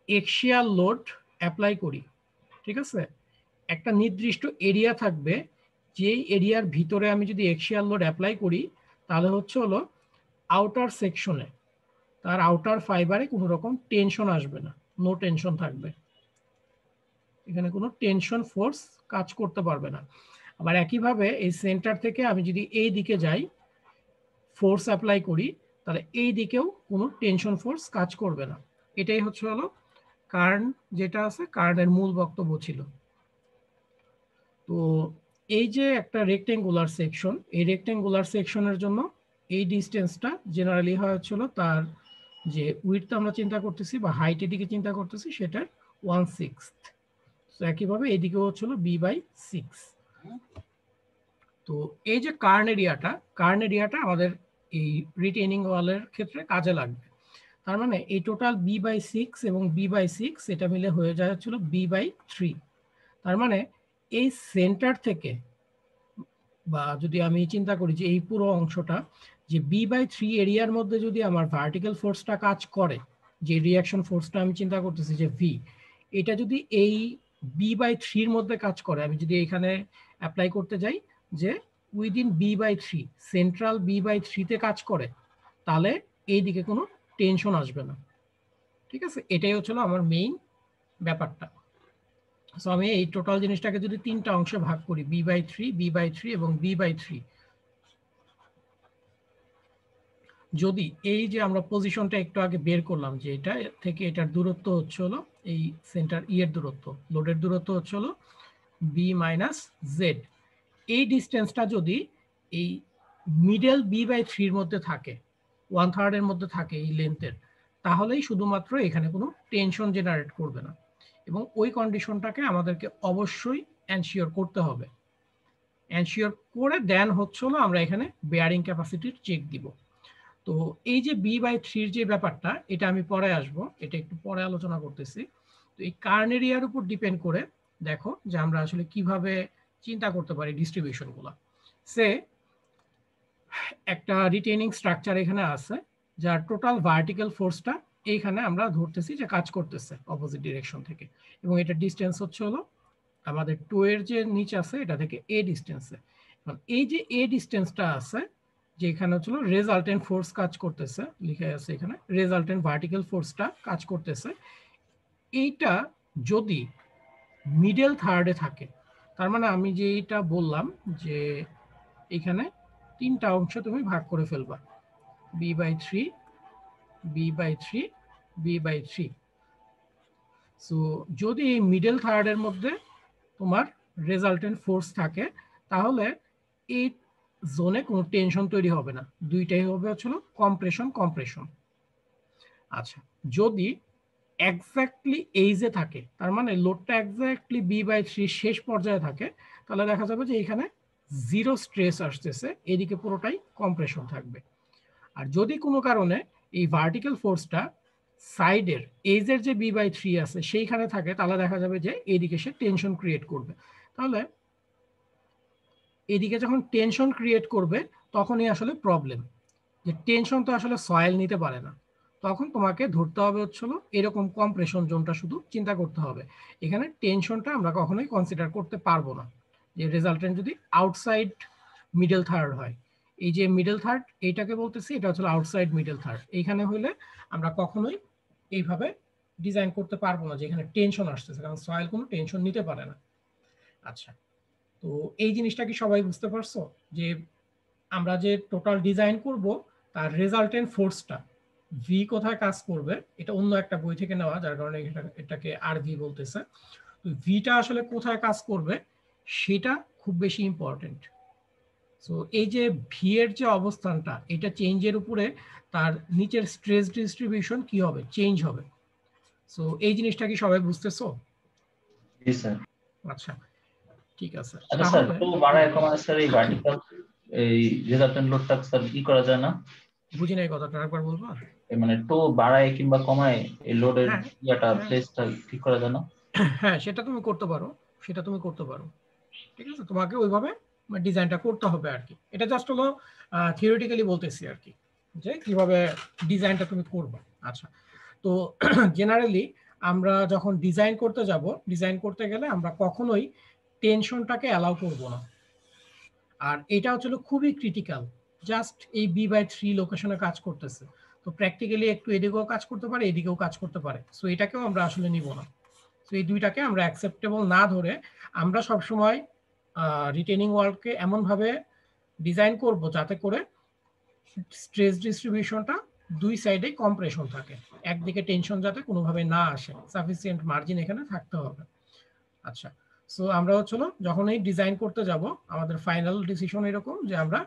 এক্সিয়াল লোড অ্যাপ্লাই করি, ঠিক আছে, একটা নির্দিষ্ট এরিয়া থাকবে, যেই এরিয়ার ভিতরে আমি যদি এক্সিয়াল লোড অ্যাপ্লাই করি তাহলে হলো আউটার সেকশনে তার আউটার ফাইবারে কোনো রকম টেনশন আসবে না, নো টেনশন থাকবে, এখানে কোনো টেনশন ফোর্স কাজ করতে পারবে না। আবার একইভাবে এই সেন্টার থেকে আমি যদি এই দিকে যাই, ফোর্স অ্যাপ্লাই করি, তাহলে এই দিকেও কোনো টেনশন ফোর্স কাজ করবে না। এটাই হলো কার্ন, যেটা আছে কার্নের মূল বক্তব্য ছিল। তো এই যে একটা রেক্টেঙ্গুলার সেকশন, এই রেক্টেঙ্গুলার সেকশনের জন্য এই ডিস্টেন্সটা জেনারেলি হয় তার যে উইডথ আমরা চিন্তা করতেছি বা হাইটের দিকে চিন্তা করতেছি সেটার 1/6। তো একইভাবে এইদিকেও b/6। তো এই যে কার্ন এরিয়াটা আমাদের এই রিটেইনিং ওয়ালের ক্ষেত্রে কাজে লাগবে। তার মানে এই টোটাল b/6 এবং b/6 এটা মিলে হয়ে যায় b/3। তার মানে এই সেন্টার থেকে, বা যদি আমি চিন্তা করি যে এই পুরো অংশটা, যে b/3 এরিয়ার মধ্যে যদি আমার ভার্টিক্যাল ফোর্সটা কাজ করে, যে রিঅ্যাকশন ফোর্সটা আমি চিন্তা করতেছি যে v, এটা যদি এই b/3 এর মধ্যে কাজ করে, আমি যদি এখানে অ্যাপ্লাই করতে যাই যে উইদিন b/3 সেন্ট্রাল b/3 তে কাজ করে, তাহলে এই দিকে কোনো টেনশন আসবে না। ঠিক আছে, এটাই আমার মেইন ব্যাপারটা। সো আমি এই টোটাল জিনিসটাকে যদি তিনটা অংশে ভাগ করি, b/3, b/3 এবং b/3, যদি এই যে আমরা পজিশনটা একটু আগে বের করলাম যে এটা থেকে এটার দূরত্ব হলো এই সেন্টার ই এর দূরত্ব, লোডের দূরত্ব হলো b-z, এই ডিস্টেন্সটা যদি এই মিডল b/3 এর মধ্যে থাকে, 1/3 এর মধ্যে থাকে এই লেন্থের, তাহলেই শুধুমাত্র এখানে কোনো টেনশন জেনারেট করবে না। এবং ওই কন্ডিশনটাকে আমাদেরকে অবশ্যই এনশিওর করতে হবে। এনশিওর করে দেন আমরা এখানে বেয়ারিং ক্যাপাসিটির চেক দিব। তো এই যে b/3 যে ব্যাপারটা, এটা আমি পরে আসব, এটা একটু পরে আলোচনা করতেছি। তো এই কার্ন এরিয়ার উপর ডিপেন্ড করে দেখো যে আমরা আসলে কিভাবে চিন্তা করতে পারি ডিস্ট্রিবিউশনগুলো। সে একটা রিটেইনিং স্ট্রাকচার এখানে আছে, যার টোটাল ভার্টিক্যাল ফোর্সটা এইখানে আমরা ধরতেছি যে কাজ করতেছে অপোজিট ডিরেকশন থেকে, এবং এটা ডিস্টেন্স হলো আমাদের 2 এর যে নিচে আছে এটা থেকে a ডিস্টেন্সে। এখন এই যে a ডিস্টেন্সটা আছে, যে এখানে রেজাল্টেন্ট ফোর্স কাজ করতেছে, লিখে আছে এখানে রেজাল্টেন্ট ভার্টিক্যাল ফোর্সটা কাজ করতেছে, এইটা যদি মিডল থার্ডে থাকে, তার মানে আমি যে এটা বললাম যে এখানে তিনটা অংশ তুমি ভাগ করে ফেলবা, b/3, b/3, b/3। সো যদি এই মিডল থার্ডের মধ্যে তোমার রেজাল্টেন্ট ফোর্স থাকে, তাহলে এই জোনে কোনো টেনশন তৈরি হবে না, দুইটাই হবে কম্প্রেশন। আচ্ছা, যদি এক্স্যাক্টলি এইজে থাকে, তার মানে লোডটা এক্স্যাক্টলি b/3 শেষ পর্যায়ে থাকে, তাহলে দেখা যাবে যে এখানে জিরো স্ট্রেস আসতেছে, এদিকে পুরোটাই কম্প্রেশন থাকবে। আর যদি কোনো কারণে এই ভার্টিক্যাল ফোর্সটা সাইডের এইজের যে b/3 আছে সেইখানে থাকে, তাহলে দেখা যাবে যে এদিকে সে টেনশন ক্রিয়েট করবে। তাহলে এদিকে যখন টেনশন ক্রিয়েট করবে তখনই আসলে প্রবলেম, যে টেনশন তো আসলে সয়েল নিতে পারে না। তখন তোমাকে ধরতে হবে হচ্ছিল এরকম কম্প্রেশন জোনটা, শুধু চিন্তা করতে হবে এখানে টেনশনটা আমরা কখনোই কনসিডার করতে পারবো না, যে রেজাল্টেন্ট যদি আউটসাইড মিডল থার্ড হয়। এই যে মিডল থার্ড এইটাকে বলতেছি, এটা হচ্ছে আউটসাইড মিডল থার্ড। এইখানে হইলে আমরা কখনোই এইভাবে ডিজাইন করতে পারবো না, যেখানে টেনশন আসতেছে, কারণ সয়েল কোনো টেনশন নিতে পারে না। আচ্ছা, তো এই জিনিসটা কি সবাই বুঝতে পারছো, যে আমরা যে টোটাল ডিজাইন করব তার রেজাল্টেন্ট ফোর্সটা ভি কোথায় কাজ করবে, এটা অন্য একটা বই থেকে নেওয়া, যার কারণে এটাকে আর ভি বলতেছে। তো ভিটা আসলে কোথায় কাজ করবে সেটা খুব বেশি ইম্পর্টেন্ট। সো এই যে ভি এর যে অবস্থানটা, এটা চেঞ্জের উপরে তার নিচের স্ট্রেস ডিস্ট্রিবিউশন কি হবে, চেঞ্জ হবে। সো এই জিনিসটা কি সবাই বুঝতেছো? জি স্যার। আচ্ছা, ঠিক আছে। আচ্ছা স্যার, তো বাড়ায় কমায় স্যার এই ভার্টিক্যাল এই রেজাল্টেন্ট লোডটা স্যার কি করা যায় না? বুঝি নাই কথাটা, একবার বলবো? মানে টো বাড়ায় কিংবা কমায় এই লোডের হ্যাঁ, ইয়াটা হ্যাঁ। প্লেসটা ঠিক করা যায় না? হ্যাঁ, সেটা তুমি করতে পারো, সেটা তুমি করতে পারো। ঠিক আছে, তোমাকে ওইভাবে ডিজাইনটা করতে হবে আর কি। এটা জাস্ট হলো থিওরিটিক্যালি বলতেছি আর কি, যে কিভাবে ডিজাইনটা তুমি করবে। আচ্ছা, তো জেনারেলি আমরা যখন ডিজাইন করতে যাব, ডিজাইন করতে গেলে আমরা কখনোই টেনশনটাকে অ্যালাউ করব না। আর এটা হচ্ছিল খুবই ক্রিটিক্যাল, জাস্ট এই b/3 লোকেশনে কাজ করতেছে। তো প্র্যাকটিক্যালি একটু এদিকেও কাজ করতে পারে, এদিকেও কাজ করতে পারে। সো এটাকেও আমরা আসলে নিব না। তো এই দুইটাকে আমরা অ্যাকসেপ্টেবল না ধরে আমরা সবসময় রিটেনিং ওয়ালকে এমনভাবে ডিজাইন করব যাতে করে স্ট্রেস ডিস্ট্রিবিউশনটা দুই সাইডে কম্প্রেশন থাকে, একদিকে টেনশন যাতে কোনোভাবে না আসে, সাফিসিয়েন্ট মার্জিন এখানে থাকতে হবে। আচ্ছা, সো আমরা হচ্ছিল যখন এই ডিজাইন করতে যাব, আমাদের ফাইনাল ডিসিশন এরকম যে আমরা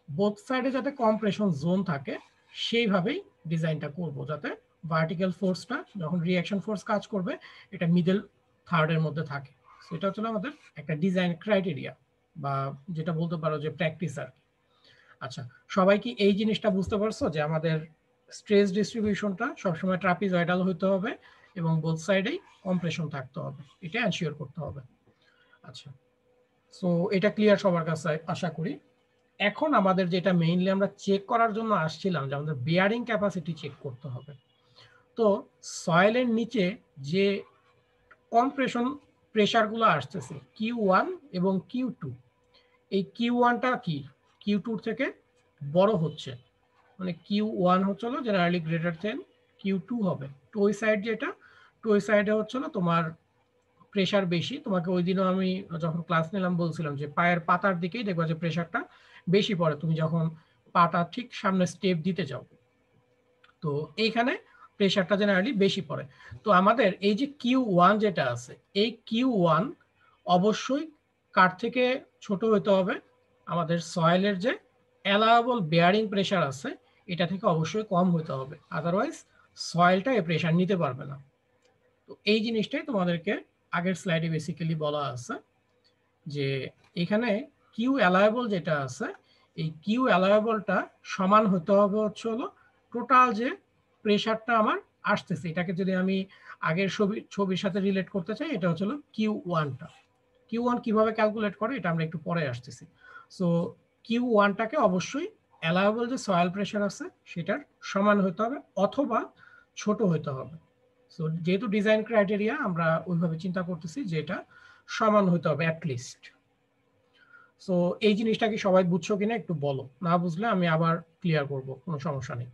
বোথ সাইডে যাতে কম্প্রেশন জোন থাকে সেইভাবেই ডিজাইনটা করব, যাতে ভার্টিক্যাল ফোর্সটা যখন রিঅ্যাকশন ফোর্স কাজ করবে এটা মিডল থার্ডের মধ্যে থাকে। সেটা হচ্ছে আমাদের একটা ডিজাইন ক্রাইটেরিয়া, বা যেটা বলতে পারো যে প্র্যাকটিস আর কি। আচ্ছা, সবাই কি এই জিনিসটা বুঝতে পারছো যে আমাদের স্ট্রেস ডিস্ট্রিবিউশনটা সবসময় ট্রাপিজয়েডাল হতে হবে এবং বোথ সাইডেই কম্প্রেশন থাকতে হবে, এটা এনশিওর করতে হবে। আচ্ছা, সো এটা ক্লিয়ার সবার কাছে আশা করি। এখন আমাদের যেটা মেইনলি আমরা চেক করার জন্য আসছিলাম, যে আমাদের বেয়ারিং ক্যাপাসিটি চেক করতে হবে। তো সয়েলের নিচে যে কম্প্রেশন প্রেসারগুলো আসতেছে Q1 এবং Q2, এই Q1টা কি Q2 থেকে বড় হচ্ছে, মানে Q1 হচ্ছে জেনারেলি গ্রেটার দেন Q2 হবে। টোই সাইড যেটা, টোই সাইডে হচ্ছে তোমার প্রেসার বেশি। তোমাকে ওই দিনও আমি যখন ক্লাস নিলাম বলছিলাম যে পায়ের পাতার দিকেই দেখবা যে প্রেসারটা বেশি পড়ে তুমি যখন পাটা ঠিক সামনে স্টেপ দিতে যাও। তো এইখানে প্রেসারটা জেনারেলি বেশি পড়ে। তো আমাদের এই যে Q1 যেটা আছে, এই Q1 অবশ্যই কার থেকে ছোট হতে হবে, আমাদের সয়েলের যে অ্যালাউয়েবল বেয়ারিং প্রেসার আছে এটা থেকে অবশ্যই কম হতে হবে, আদারওয়াইজ সয়েলটা এই প্রেসার নিতে পারবে না। তো এই জিনিসটাই তোমাদেরকে আগের স্লাইডে বেসিক্যালি বলা আছে, যে এখানে কিউ অ্যালাউয়েবল যেটা আছে, এই কিউ অ্যালাউয়েবলটা সমান হতে হবে হচ্ছে টোটাল যে প্রেসারটা আমার আসতেছে, এটাকে যদি আমি আগের ছবির সাথে রিলেট করতে চাই, এটা হচ্ছে Q1টা। Q1 কিভাবে ক্যালকুলেট করে এটা আমরা একটু পরে আসতেছি। সো Q1টাকে অবশ্যই অ্যালাউয়েবল যে সয়েল প্রেসার আছে সেটার সমান হতে হবে অথবা ছোট হতে হবে। সো যেহেতু ডিজাইন ক্রাইটেরিয়া আমরা ওইভাবে চিন্তা করতেছি যে এটা সমান হতে হবে অ্যাটলিস্ট। সো এই জিনিসটা কি সবাই বুঝছো কিনা একটু বলো, না বুঝলে আমি আবার ক্লিয়ার করব, কোনো সমস্যা নেই।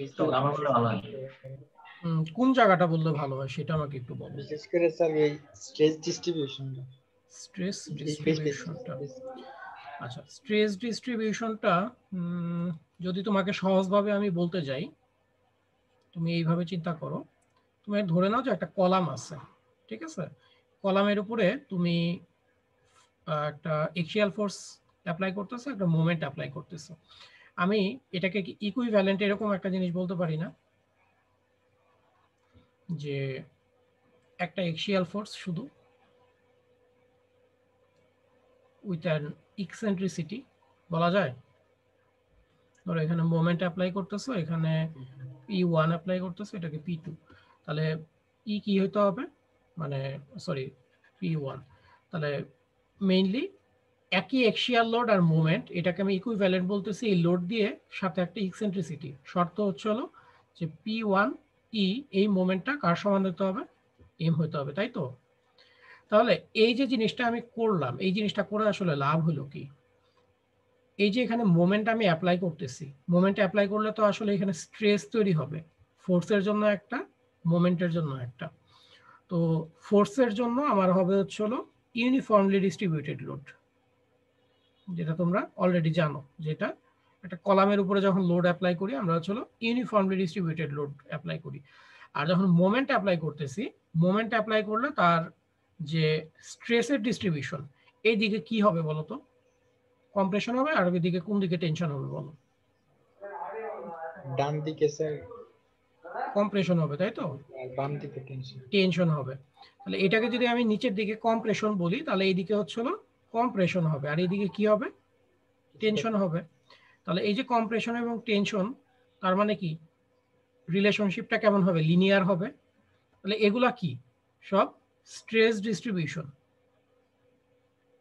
একটু আমার বলে ভালো হয়। কোন জায়গাটা বললে ভালো হয় সেটা আমাকে একটু বলো। বিশেষ করে স্যার এই স্ট্রেস ডিস্ট্রিবিউশনটা। স্ট্রেস ডিস্ট্রিবিউশনটা, আচ্ছা স্ট্রেস ডিস্ট্রিবিউশনটা যদি তোমাকে সহজভাবে আমি বলতে যাই, তুমি এইভাবে চিন্তা করো, তুমি ধরে নাও যে একটা কলাম আছে, ঠিক আছে, কলামের উপরে তুমি একটা এক্সিয়াল ফোর্স অ্যাপ্লাই করতেছো, একটা মোমেন্ট অ্যাপ্লাই করতেছো। আমি এটাকে কি ইকুইভ্যালেন্ট এরকম একটা জিনিস বলতে পারি না যে একটা এক্সিয়াল ফোর্স শুধু উইথ অ্যান ইকসেন্ট্রিসিটি বলা যায়? ধরো এখানে মোমেন্ট অ্যাপ্লাই করতেছো, এখানে P1 অ্যাপ্লাই করতেছো, এটাকে P2, তাহলে ই কি হতে হবে, মানে সরি P1, তাহলে মেইনলি একই এক্সিয়াল লোড আর মোমেন্ট, এটাকে আমি ইকুইভ্যালেন্ট বলতেছি এই লোড দিয়ে সাথে একটা ইকসেন্ট্রিসিটি। শর্ত হচ্ছে হলো যে P1 ই এই মোমেন্টটা কার সমান হতে হবে, এম হতে হবে, তাই তো? তাহলে এই যে জিনিসটা আমি করলাম, এই জিনিসটা করে আসলে লাভ হলো কি? এই যে এখানে মোমেন্ট আমি অ্যাপ্লাই করতেছি, মোমেন্ট অ্যাপ্লাই করলে তো আসলে এখানে স্ট্রেস তৈরি হবে, ফোর্সের জন্য একটা, মোমেন্টের জন্য একটা। তো ফোর্সের জন্য আমার হবে হচ্ছে হলো ইউনিফর্মলি ডিস্ট্রিবিউটেড লোড, যেটা তোমরা অলরেডি জানো, যেটা একটা কলামের উপরে যখন লোড অ্যাপ্লাই করি আমরা হচ্ছে হলো ইউনিফর্মলি ডিস্ট্রিবিউটেড লোড অ্যাপ্লাই করি। আর যখন মোমেন্ট অ্যাপ্লাই করতেছি, মোমেন্ট অ্যাপ্লাই করলে তার যে স্ট্রেসের ডিস্ট্রিবিউশন, এই দিকে কি হবে বলো তো? কম্প্রেশন হবে, আর ওই দিকে কোন দিকে টেনশন হবে বলো? ডান দিকে স্যার কম্প্রেশন হবে, তাই তো? আর বাম দিকে টেনশন। টেনশন হবে। তাহলে এটাকে যদি আমি নিচের দিকে কম্প্রেশন বলি, তাহলে এইদিকে হচ্ছে হলো কম্প্রেশন হবে, আর এইদিকে কি হবে, টেনশন হবে। তাহলে এই যে কম্প্রেশন এবং টেনশন, তার মানে কি রিলেশনশিপটা কেমন হবে, লিনিয়ার হবে। তাহলে এগুলা কি সব স্ট্রেস ডিস্ট্রিবিউশন,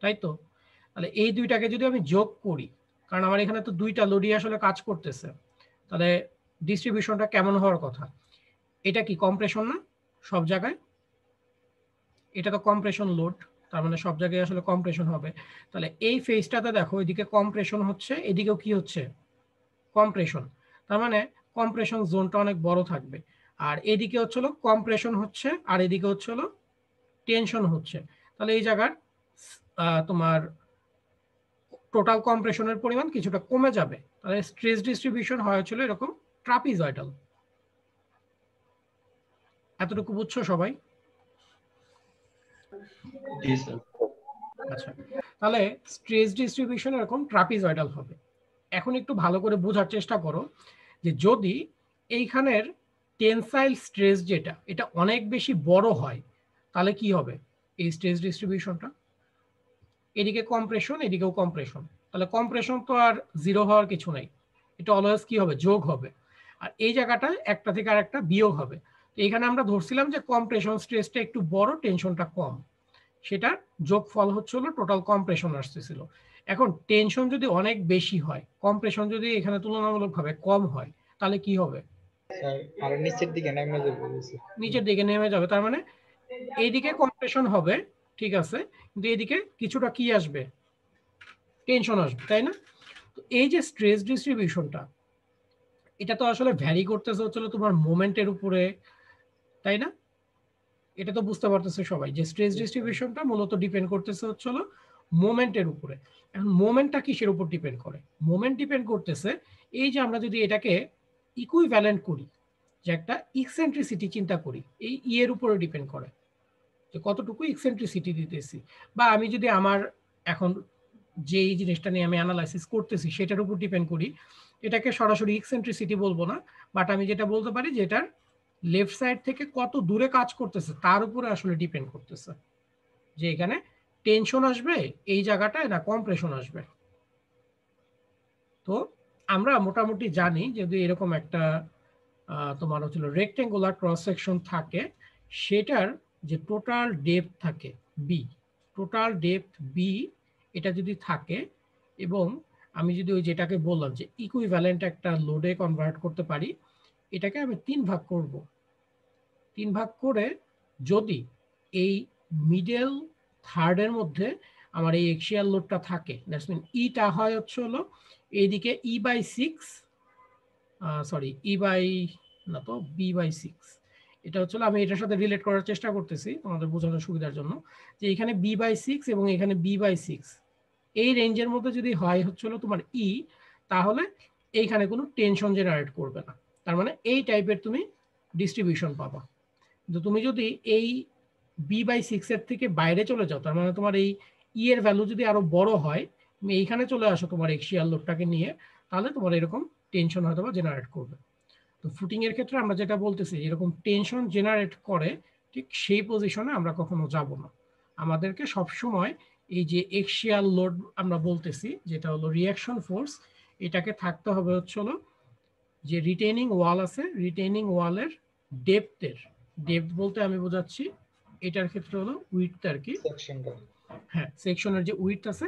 তাই তো? তাহলে এই দুইটাকে যদি আমি যোগ করি, কারণ আমার এখানে তো দুইটা লোডই আসলে কাজ করতেছে, তাহলে ডিস্ট্রিবিউশনটা কেমন হওয়ার কথা? এটা কি কম্প্রেশন না সব জায়গায়? এটা তো কম্প্রেশন লোড, তার মানে সব জায়গায় আসলে কম্প্রেশন হবে। তাহলে এই ফেজটাতে দেখো এদিকে কম্প্রেশন হচ্ছে, এদিকেও কি হচ্ছে, কম্প্রেশন। তার মানে কম্প্রেশন জোনটা অনেক বড় থাকবে। আর এদিকে হচ্ছে হলো কম্প্রেশন হচ্ছে, আর এদিকে হচ্ছে হলো টেনশন হচ্ছে। তাহলে এই জায়গার তোমার টোটাল কম্প্রেশনের পরিমাণ কিছুটা কমে যাবে। তাহলে স্ট্রেস ডিস্ট্রিবিউশন হয়েছিল এরকম ট্রাপিজয়েডাল। এতটুকু বুঝছো সবাই? জি স্যার। আচ্ছা, তাহলে স্ট্রেস ডিস্ট্রিবিউশন এরকম ট্রাপিজয়েডাল হবে। এখন একটু ভালো করে বোঝার চেষ্টা করো যে যদি এইখানের টেনসাইল স্ট্রেস যেটা, এটা অনেক বেশি বড় হয়, তাহলে কি হবে এই স্ট্রেস ডিস্ট্রিবিউশনটা? এদিকে কম্প্রেশন, এদিকেও কম্প্রেশন, তাহলে কম্প্রেশন তো আর জিরো হওয়ার কিছু নাই, এটা অলওয়েজ কি হবে, যোগ হবে। আর এই জায়গাটায় একটা থেকে আর একটা বিয়োগ হবে। তো এখানে আমরা ধরছিলাম যে কম্প্রেশন স্ট্রেসটা একটু বড়, টেনশনটা কম, সেটার যোগফল হচ্ছে হলো টোটাল কম্প্রেশন আসতেছিল। এখন টেনশন যদি অনেক বেশি হয়, কম্প্রেশন যদি এখানে তুলনামূলকভাবে কম হয়, তাহলে কি হবে? স্যার আর নিচের দিকে নেমে যাবে। নিচের দিকে নেমে যাবে। তার মানে এইদিকে কম্প্রেশন হবে, ঠিক আছে, কিন্তু এইদিকে কিছুটা কি আসবে, টেনশন আসবে, তাই না? তো এই যে স্ট্রেস ডিস্ট্রিবিউশনটা, এটা তো আসলে ভ্যারি করতেছে হচ্ছিল তোমার মোমেন্টের উপরে, তাই না? এটা তো বুঝতে পারতেছে সবাই যে স্ট্রেস ডিস্ট্রিবিউশনটা মূলত ডিপেন্ড করতেছে হচ্ছিল মোমেন্টের উপরে। এখন মোমেন্টটা কিসের উপর ডিপেন্ড করে? মোমেন্ট ডিপেন্ড করতেছে এই যে আমরা যদি এটাকে ইকুইভ্যালেন্ট করি, যে একটা ইকসেন্ট্রিসিটি চিন্তা করি, এই ই এর উপরে ডিপেন্ড করে যে কতটুকু ইকসেন্ট্রিসিটি দিতেছি। বা আমি যদি আমার এখন যে এই জিনিসটা নিয়ে আমি অ্যানালাইসিস করতেছি সেটার উপর ডিপেন্ড করি, এটাকে সরাসরি ইকসেন্ট্রিসিটি বলবো না, বাট আমি যেটা বলতে পারি যে এটার লেফট সাইড থেকে কত দূরে কাজ করতেছে তার উপরে আসলে ডিপেন্ড করতেছে যে এখানে টেনশন আসবে এই জায়গাটায় না কম্প্রেশন আসবে। তো আমরা মোটামুটি জানি যদি এরকম একটা তোমার হচ্ছিল রেক্টেঙ্গুলার ক্রস সেকশন থাকে, সেটার যে টোটাল ডেপথ থাকে বি, টোটাল ডেপথ বি, এটা যদি থাকে এবং আমি যদি ওই যেটাকে বললাম যে ইকুইভ্যালেন্ট একটা লোডে কনভার্ট করতে পারি, এটাকে আমি 3 ভাগ করব। 3 ভাগ করে যদি এই মিডল থার্ডের মধ্যে আমার এই এক্সিয়াল লোডটা থাকে, দ্যাটস মিন ইটা হয় হচ্ছে হলো এইদিকে E by 6, sorry E by না তো বি বাই 6, এটা হচ্ছে আমি এটার সাথে রিলেট করার চেষ্টা করতেছি তোমাদের বোঝানোর সুবিধার জন্য, যে এখানে বি বাই 6 এবং এখানে বি বাই 6 এই রেঞ্জের মধ্যে যদি হয় হচ্ছে হলো তোমার ই, তাহলে এইখানে কোনো টেনশন জেনারেট করবে না। তার মানে এই টাইপের তুমি ডিস্ট্রিবিউশন পাবা। কিন্তু তুমি যদি এই বি বাই 6 এর থেকে বাইরে চলে যাও, তার মানে তোমার এই ই এর ভ্যালু যদি আরো বড় হয়, তুমি এইখানে চলে আসো তোমার এক্সিয়াল লোডটাকে নিয়ে, তাহলে তোমার এরকম টেনশন হয়তো বা জেনারেট করবে। তো ফুটিং এর ক্ষেত্রে আমরা যেটা বলতেছি এরকম টেনশন জেনারেট করে ঠিক সেই পজিশনে আমরা কখনো যাব না। আমাদেরকে সবসময় এই যে এক্সিয়াল লোড আমরা বলতেছি যেটা হলো রিঅ্যাকশন ফোর্স, এটাকে থাকতে হবে হচ্ছে হলো যে রিটেইনিং ওয়াল আছে, রিটেইনিং ওয়ালের ডেপথের, ডেপথ বলতে আমি বোঝাচ্ছি এটার ক্ষেত্রে হলো উইডথ আর কি, সেকশনটা হ্যাঁ সেকশনের যে উইডথ আছে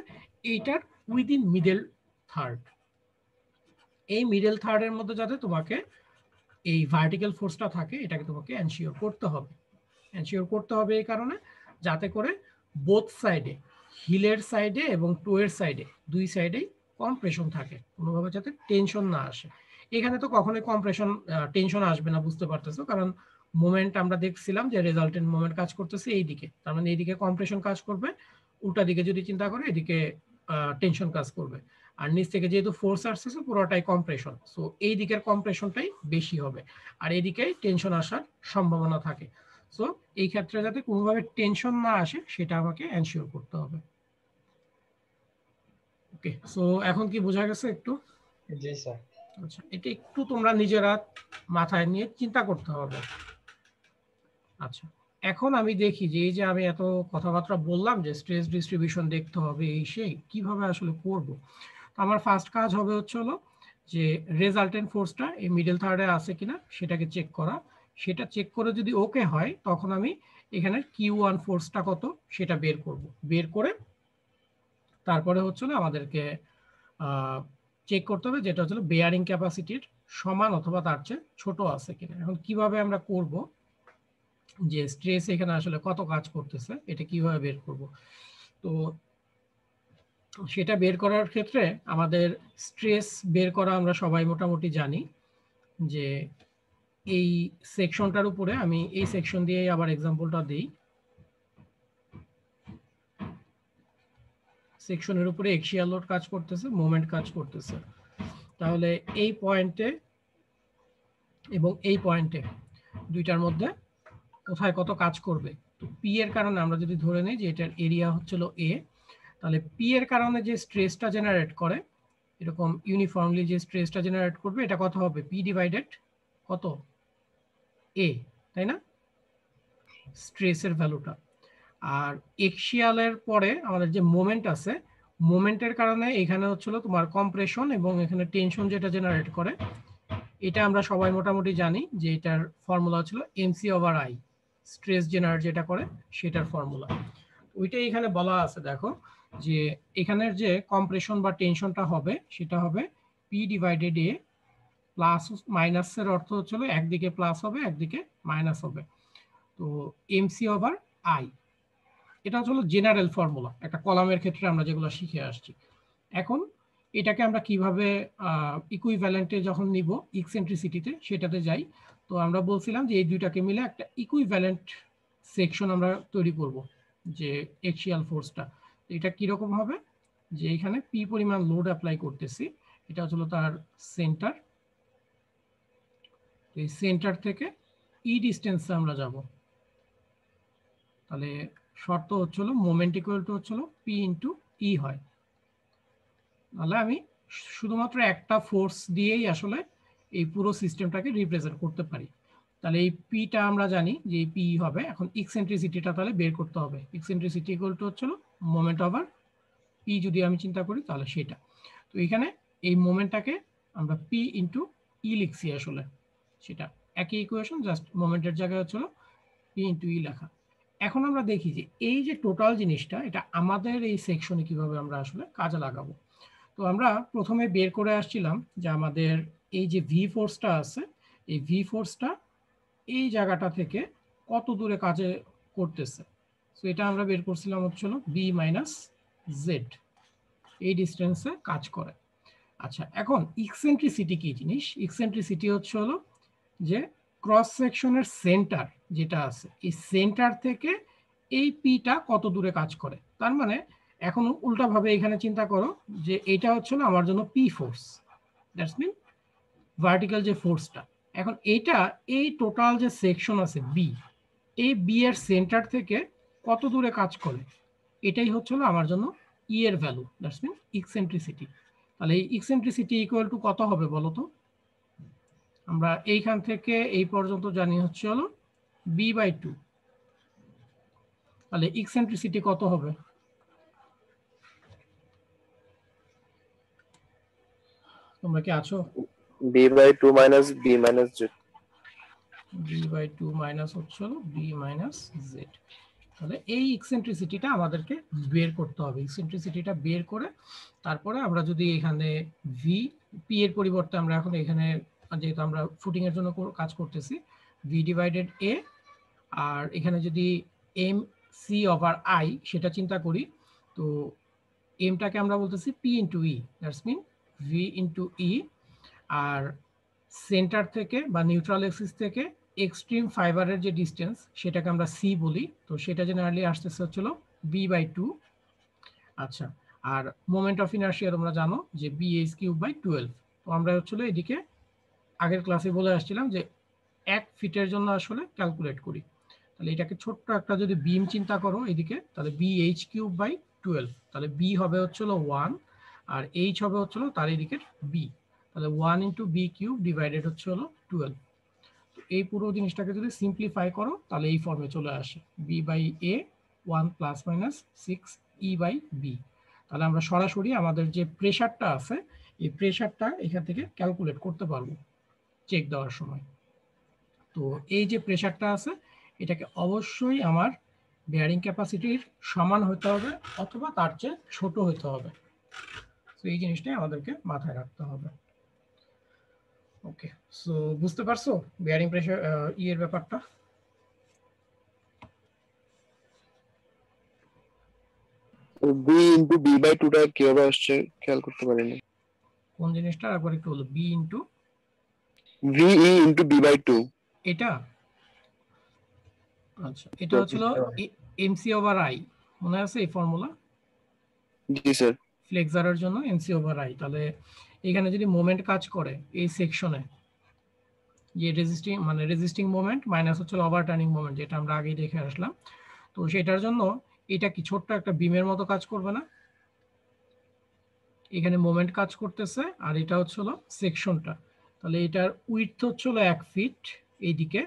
এইটার উইদিন মিডল থার্ড, এই মিডল থার্ডের মধ্যে যাতে তোমাকে এই ভার্টিক্যাল ফোর্সটা থাকে এটাকে তোমাকে এনশিওর করতে হবে। এনশিওর করতে হবে এই কারণে যাতে করে বোথ সাইডে, হিলের সাইডে এবং টোয়ের সাইডে, দুই সাইডেই কম্প্রেশন থাকে, কোনোভাবে যাতে টেনশন না আসে। এখানে তো কখনোই কম্প্রেশন টেনশন আসবে না, বুঝতে পারতেছো, কারণ মোমেন্ট আমরা দেখছিলাম যে রেজাল্টেন্ট মোমেন্ট কাজ করতেছে এই দিকে, তার মানে এইদিকে কম্প্রেশন কাজ করবে, উল্টা দিকে যদি চিন্তা করে এদিকে টেনশন কাজ করবে। আর নিচ থেকে যেহেতু ফোর্স আসছে পুরোটাই কম্প্রেশন, সো এই দিকের কম্প্রেশনটাই বেশি হবে আর এদিকেই টেনশন আসার সম্ভাবনা থাকে। সো এই ক্ষেত্রে যাতে কোনোভাবে টেনশন না আসে সেটা আমাকে এনশিওর করতে হবে। ওকে, সো এখন কি বোঝা গেছে একটু? জি স্যার। আচ্ছা, এটা একটু তোমরা নিজেরা মাথায় নিয়ে চিন্তা করতে হবে। আচ্ছা, এখন আমি দেখি যে এই যে আমি এত কথাবার্তা বললাম যে স্ট্রেস ডিস্ট্রিবিউশন দেখতে হবে এই সেই, কিভাবে আসলে করব। আমার ফার্স্ট কাজ হবে হচ্ছে হলো যে রেজাল্টেন্ট ফোর্সটা এই মিডল থার্ডে আছে কিনা সেটাকে চেক করা। সেটা চেক করে যদি ওকে হয় তখন আমি এখানে Q1 ফোর্সটা কত সেটা বের করব। বের করে তারপরে হচ্ছে আমাদেরকে চেক করতে হবে যেটা হচ্ছে বেয়ারিং ক্যাপাসিটির সমান অথবা তার চেয়ে ছোট আছে কিনা। এখন কিভাবে আমরা করব যে স্ট্রেস এখানে আসলে কত কাজ করতেছে এটা কিভাবে বের করব। তো সেটা বের করার ক্ষেত্রে আমাদের স্ট্রেস বের করা আমরা সবাই মোটামুটি জানি যে এই সেকশনটার উপরে, আমি এই সেকশন দিয়ে আবার এক্সাম্পলটা দিই। সেকশনের উপরে এক্সিয়াল লোড কাজ করতেছে, মোমেন্ট কাজ করতেছে, তাহলে এই পয়েন্টে এবং এই পয়েন্টে দুইটার মধ্যে কোথায় কত কাজ করবে। তো পি এর কারণে আমরা যদি ধরে নিই যে এটার এরিয়া হচ্ছিল এ, তাহলে পি এর কারণে যে স্ট্রেসটা জেনারেট করে এরকম ইউনিফর্মলি যে স্ট্রেসটা জেনারেট করবে এটা কত হবে, পি ডিভাইডেড কত এ, তাই না, স্ট্রেসের ভ্যালুটা। আর এক্সিয়ালের পরে আমাদের যে মোমেন্ট আছে, মোমেন্টের কারণে এখানে হচ্ছিল তোমার কম্প্রেশন এবং এখানে টেনশন যেটা জেনারেট করে, এটা আমরা সবাই মোটামুটি জানি যে এটার ফর্মুলা ছিল mc/i, স্ট্রেস জেনারেট যেটা করে সেটার ফর্মুলা। ওইটাই এখানে বলা আছে, দেখো যে এখানের যে কম্প্রেশন বা টেনশনটা হবে সেটা হবে পি ডিভাইডেড এ, প্লাস মাইনাসের অর্থ হচ্ছিল একদিকে প্লাস হবে একদিকে মাইনাস হবে, তো mc/i। এটা হচ্ছে জেনারেল ফর্মুলা, একটা কলামের ক্ষেত্রে আমরা যেগুলো শিখে আসছি। এখন এটাকে আমরা কিভাবে ইকুইভ্যালেন্টে যখন নিব ইকসেন্ট্রিসিটিতে সেটাতে যাই। তো আমরা বলছিলাম যে এই দুইটাকে মিলে একটা ইকুইভ্যালেন্ট সেকশন আমরা তৈরি করব, যে এক্সিয়াল ফোর্সটা। এটা কিরকম হবে, যে এখানে পি পরিমাণ লোড অ্যাপ্লাই করতেছি, এটা হলো তার সেন্টার, এই সেন্টার থেকে ই ডিস্টেন্সে আমরা যাব, তাহলে শর্ত হচ্ছিল মোমেন্ট ইকুয়াল টু হচ্ছিল পি ইন্টু ই হয়। তাহলে আমি শুধুমাত্র একটা ফোর্স দিয়েই আসলে এই পুরো সিস্টেমটাকে রিপ্রেজেন্ট করতে পারি। তাহলে এই পিটা আমরা জানি যে এই পি হবে, এখন এক্সেন্ট্রিসিটিটা তাহলে বের করতে হবে। এক্সেন্ট্রিসিটি ইকুয়াল টু হচ্ছিল মোমেন্ট ওভার পি, যদি আমি চিন্তা করি তাহলে সেটা। তো এখানে এই মোমেন্টটাকে আমরা পি ইন্টু ই লিখছি, আসলে সেটা একই ইকুয়েশন, জাস্ট মোমেন্টের জায়গায় হচ্ছিল পি ইন্টু ই লেখা। এখন আমরা দেখি যে এই যে টোটাল জিনিসটা এটা আমাদের এই সেকশনে কিভাবে আমরা আসলে কাজে লাগাবো। তো আমরা প্রথমে বের করে আসছিলাম যে আমাদের এই যে ভি ফোর্সটা আছে, এই ভি ফোর্সটা এই জায়গাটা থেকে কত দূরে কাজে করতেছে। তো এটা আমরা বের করছিলাম হচ্ছিল বি মাইনাস জেড, এই ডিস্টেন্সে কাজ করে। আচ্ছা, এখন ইকসেন্ট্রিসিটি কি জিনিস? ইকসেন্ট্রিসিটি হচ্ছে হলো যে ক্রস সেকশনের সেন্টার যেটা আছে এই সেন্টার থেকে এই পিটা কত দূরে কাজ করে। তার মানে এখন উল্টাভাবে এখানে চিন্তা করো যে এটা হচ্ছে না আমার জন্য P force, that's mean vertical যে ফোর্সটা। এখন এটা এই টোটাল যে সেকশন আছে বি, এই বি এর সেন্টার থেকে কত দূরে কাজ করে, এটাই হচ্ছে আমার জন্য ই এর ভ্যালু, দ্যাটস মিন ইকসেন্ট্রিসিটি। তাহলে এই ইকসেন্ট্রিসিটি ইকুয়াল টু কত হবে বলো তো? আমরা এইখান থেকে এই পর্যন্ত জানি হচ্ছে হলো b/2। তাহলে ইকসেন্ট্রিসিটি কত হবে? তোমরা কি আছো? b/2 minus b minus z। b/2 minus হচ্ছে হলো b মাইনাস z। তাহলে এই ইকসেন্ট্রিসিটিটা আমাদেরকে বের করতে হবে। ইকসেন্ট্রিসিটিটা বের করে তারপরে আমরা যদি এখানে ভি পি এর পরিবর্তে আমরা এখন এখানে যেহেতু আমরা ফুটিং এর জন্য কাজ করতেছি ভি ডিভাইডেড এ, আর এখানে যদি এম সি ওভার আই সেটা চিন্তা করি, তো এমটাকে আমরা বলতেছি P into E, that's mean V into E, আর সেন্টার থেকে বা নিউট্রাল এক্সিস থেকে এক্সট্রিম ফাইবারের যে ডিস্টেন্স সেটাকে আমরা সি বলি, তো সেটা জেনারেলি আসতেছে হচ্ছিল b/2। আচ্ছা, আর মোমেন্ট অফ ইনার্শিয়া তোমরা জানো যে bh³/12। তো আমরা হচ্ছিল এদিকে আগের ক্লাসে বলে আসছিলাম যে 1 ফিটের জন্য আসলে ক্যালকুলেট করি। তাহলে এটাকে ছোট্ট একটা যদি বিম চিন্তা করো এদিকে, তাহলে bh³/12, তাহলে b হবে হচ্ছিল 1 আর h হবে হচ্ছিল তার এদিকে b, তাহলে 1 ইন্টু b³ ডিভাইডেড হচ্ছে হলো 12। এই পুরো জিনিসটাকে যদি সিম্পলিফাই করো তাহলে এই ফর্মে চলে আসে b/a 1 প্লাস মাইনাস 6e/b। তাহলে আমরা সরাসরি আমাদের যে প্রেসারটা আছে এই প্রেসারটা এখান থেকে ক্যালকুলেট করতে পারবো চেক দেওয়ার সময়। তো এই যে প্রেসারটা আছে এটাকে অবশ্যই আমার বেয়ারিং ক্যাপাসিটির সমান হতে হবে অথবা তার চেয়ে ছোট হতে হবে। তো এই জিনিসটাই আমাদেরকে মাথায় রাখতে হবে। ওকে, সো বুঝতে পারছো বেয়ারিং প্রেসার এর ব্যাপারটা? b into b/2 টা কিভাবে আসছে খেয়াল করতে পারিনি। কোন জিনিসটা একবার একটু বলো। b into ve into b/2। এটা, আচ্ছা এটা হচ্ছিল এমসি ওভার আই, মনে আছে এই ফর্মুলা? জি স্যার। ফ্লেক্সারের জন্য এমসি ওভার আই। তাহলে এখানে যদি মোমেন্ট কাজ করে এই সেকশনে, যে রেজিস্টিং মোমেন্ট মাইনাস হচ্ছে ওভার টার্নিং মোমেন্ট, যেটা আমরা আগেই দেখে আসলাম, তো সেটার জন্য এটা কি ছোট্ট একটা বিমের মতো কাজ করবে না? এখানে মোমেন্ট কাজ করতেছে আর এটা হচ্ছে হলো সেকশনটা, তাহলে এটার উইডথ হচ্ছে হলো 1 ফিট এইদিকে,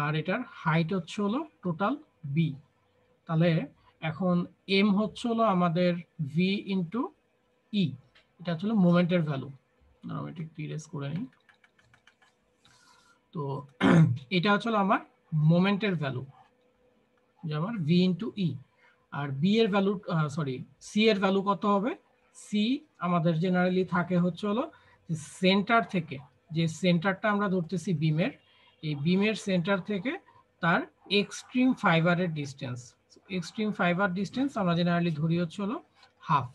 আর এটার হাইট হচ্ছে হলো টোটাল বি। তাহলে এখন এম হচ্ছে হলো আমাদের ভি ইন্টু ই, এটা হচ্ছে মোমেন্টের ভ্যালু। আমি এটা একটু ইরেজ করে নিই। তো এটা হচ্ছে আমার মোমেন্টের ভ্যালু, যে আমার ভি ইন্টু ই। আর বি এর ভ্যালু সরি সি এর ভ্যালু কত হবে? সি আমাদের জেনারেলি থাকে হচ্ছে হলো সেন্টার থেকে, যে সেন্টারটা আমরা ধরতেছি বিমের, এই বিমের সেন্টার থেকে তার এক্সট্রিম ফাইবারের ডিস্টেন্স। এক্সট্রিম ফাইবার ডিস্টেন্স আমরা জেনারেলি ধরি হচ্ছে হলো হাফ,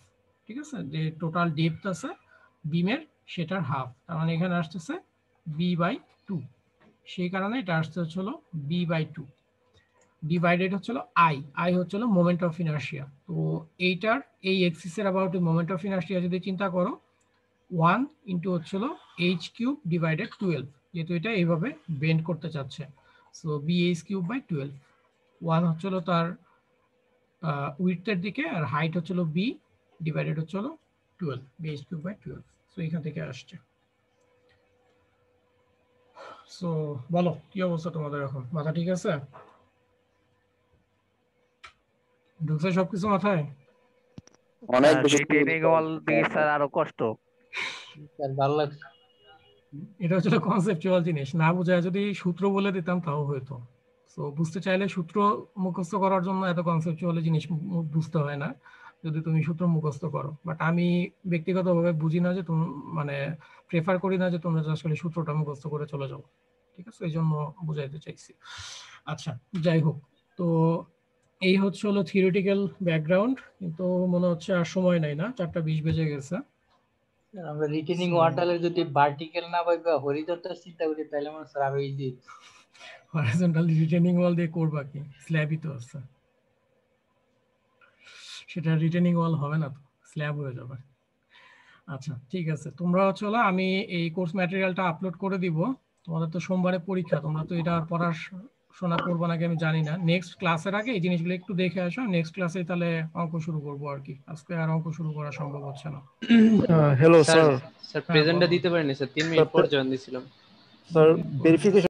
ঠিক আছে? যে টোটাল ডেপথ আছে বিমের সেটার হাফ, তার মানে এখানে আসতেছে b/2, সেই কারণে এটা আসতে হচ্ছে হলো b/2 ডিভাইডেড হচ্ছিল আই। আই হচ্ছিল মোমেন্ট অফ ইনার্শিয়া। তো এইটার এই এক্সিসের অ্যাবাউট মোমেন্ট অফ ইনার্শিয়া যদি চিন্তা করো 1 ইন্টু হচ্ছিল h³ ডিভাইডেড 12, যেহেতু এটা এইভাবে বেন্ড করতে চাচ্ছে, সো bh³/12। 1 হচ্ছিল তার উইডথের দিকে আর হাইট হচ্ছিল b ডিভাইডেড হচ্ছিল 12, bh³/12। সো এখান থেকে আসছে। সো বলো কি অবস্থা তোমাদের এখন, মাথা ঠিক আছে? ঢুকছে সবকিছু মাথায়? অনেক বেশি রিটেনিং দিয়ে স্যার আরো কষ্ট। স্যার ভালো লাগছে। এটা হচ্ছে কনসেপচুয়াল জিনিস, না বোঝায় যদি সূত্র বলে দিতাম তাও হইতো। সো বুঝতে চাইলে সূত্র মুখস্থ করার জন্য এত কনসেপচুয়াল জিনিস বুঝতে হয় না যদি তুমি সূত্র মুখস্থ করো। বাট আমি ব্যক্তিগতভাবে বুঝি না যে তুমি মানে প্রেফার করি না যে তোমরা আসলে সূত্রটা মুখস্থ করে চলে যাও, ঠিক আছে? এই জন্য বুঝাইতে চাইছি। আচ্ছা যাই হোক, তো এই হচ্ছে হলো থিওরিটিক্যাল ব্যাকগ্রাউন্ড, কিন্তু মনে হচ্ছে আর সময় নাই না, 4:20 বেজে গেছে। আমরা রিটেনিং ওয়াটারে যদি ভার্টিক্যাল না পাইবা হরিজন্টাল চিন্তা করি তাহলে মনে স্যার আরো ইজি। হরিজন্টাল রিটেনিং ওয়াল দিয়ে করবা কি? স্ল্যাবই তো আছে। সেটা রিটেনিং ওয়াল হবে না তো, স্ল্যাব হয়ে যাবে। আচ্ছা ঠিক আছে, তোমরা চলো আমি এই কোর্স ম্যাটেরিয়ালটা আপলোড করে দিব। তোমাদের তো সোমবারে পরীক্ষা, তোমরা তো এটা পড়ার শোনা করবো নাকি আমি জানি না। নেক্সট ক্লাসের আগে এই জিনিসগুলো একটু দেখে আসো, নেক্সট ক্লাসে তাহলে অঙ্ক শুরু করবো আর কি। আজকে আর অঙ্ক শুরু করা সম্ভব হচ্ছে না। হ্যালো স্যার স্যার স্যার প্রেজেন্টটা দিতে পারেনি স্যার, 3 মিনিট পর জয়েন দিছিলাম। Sir verification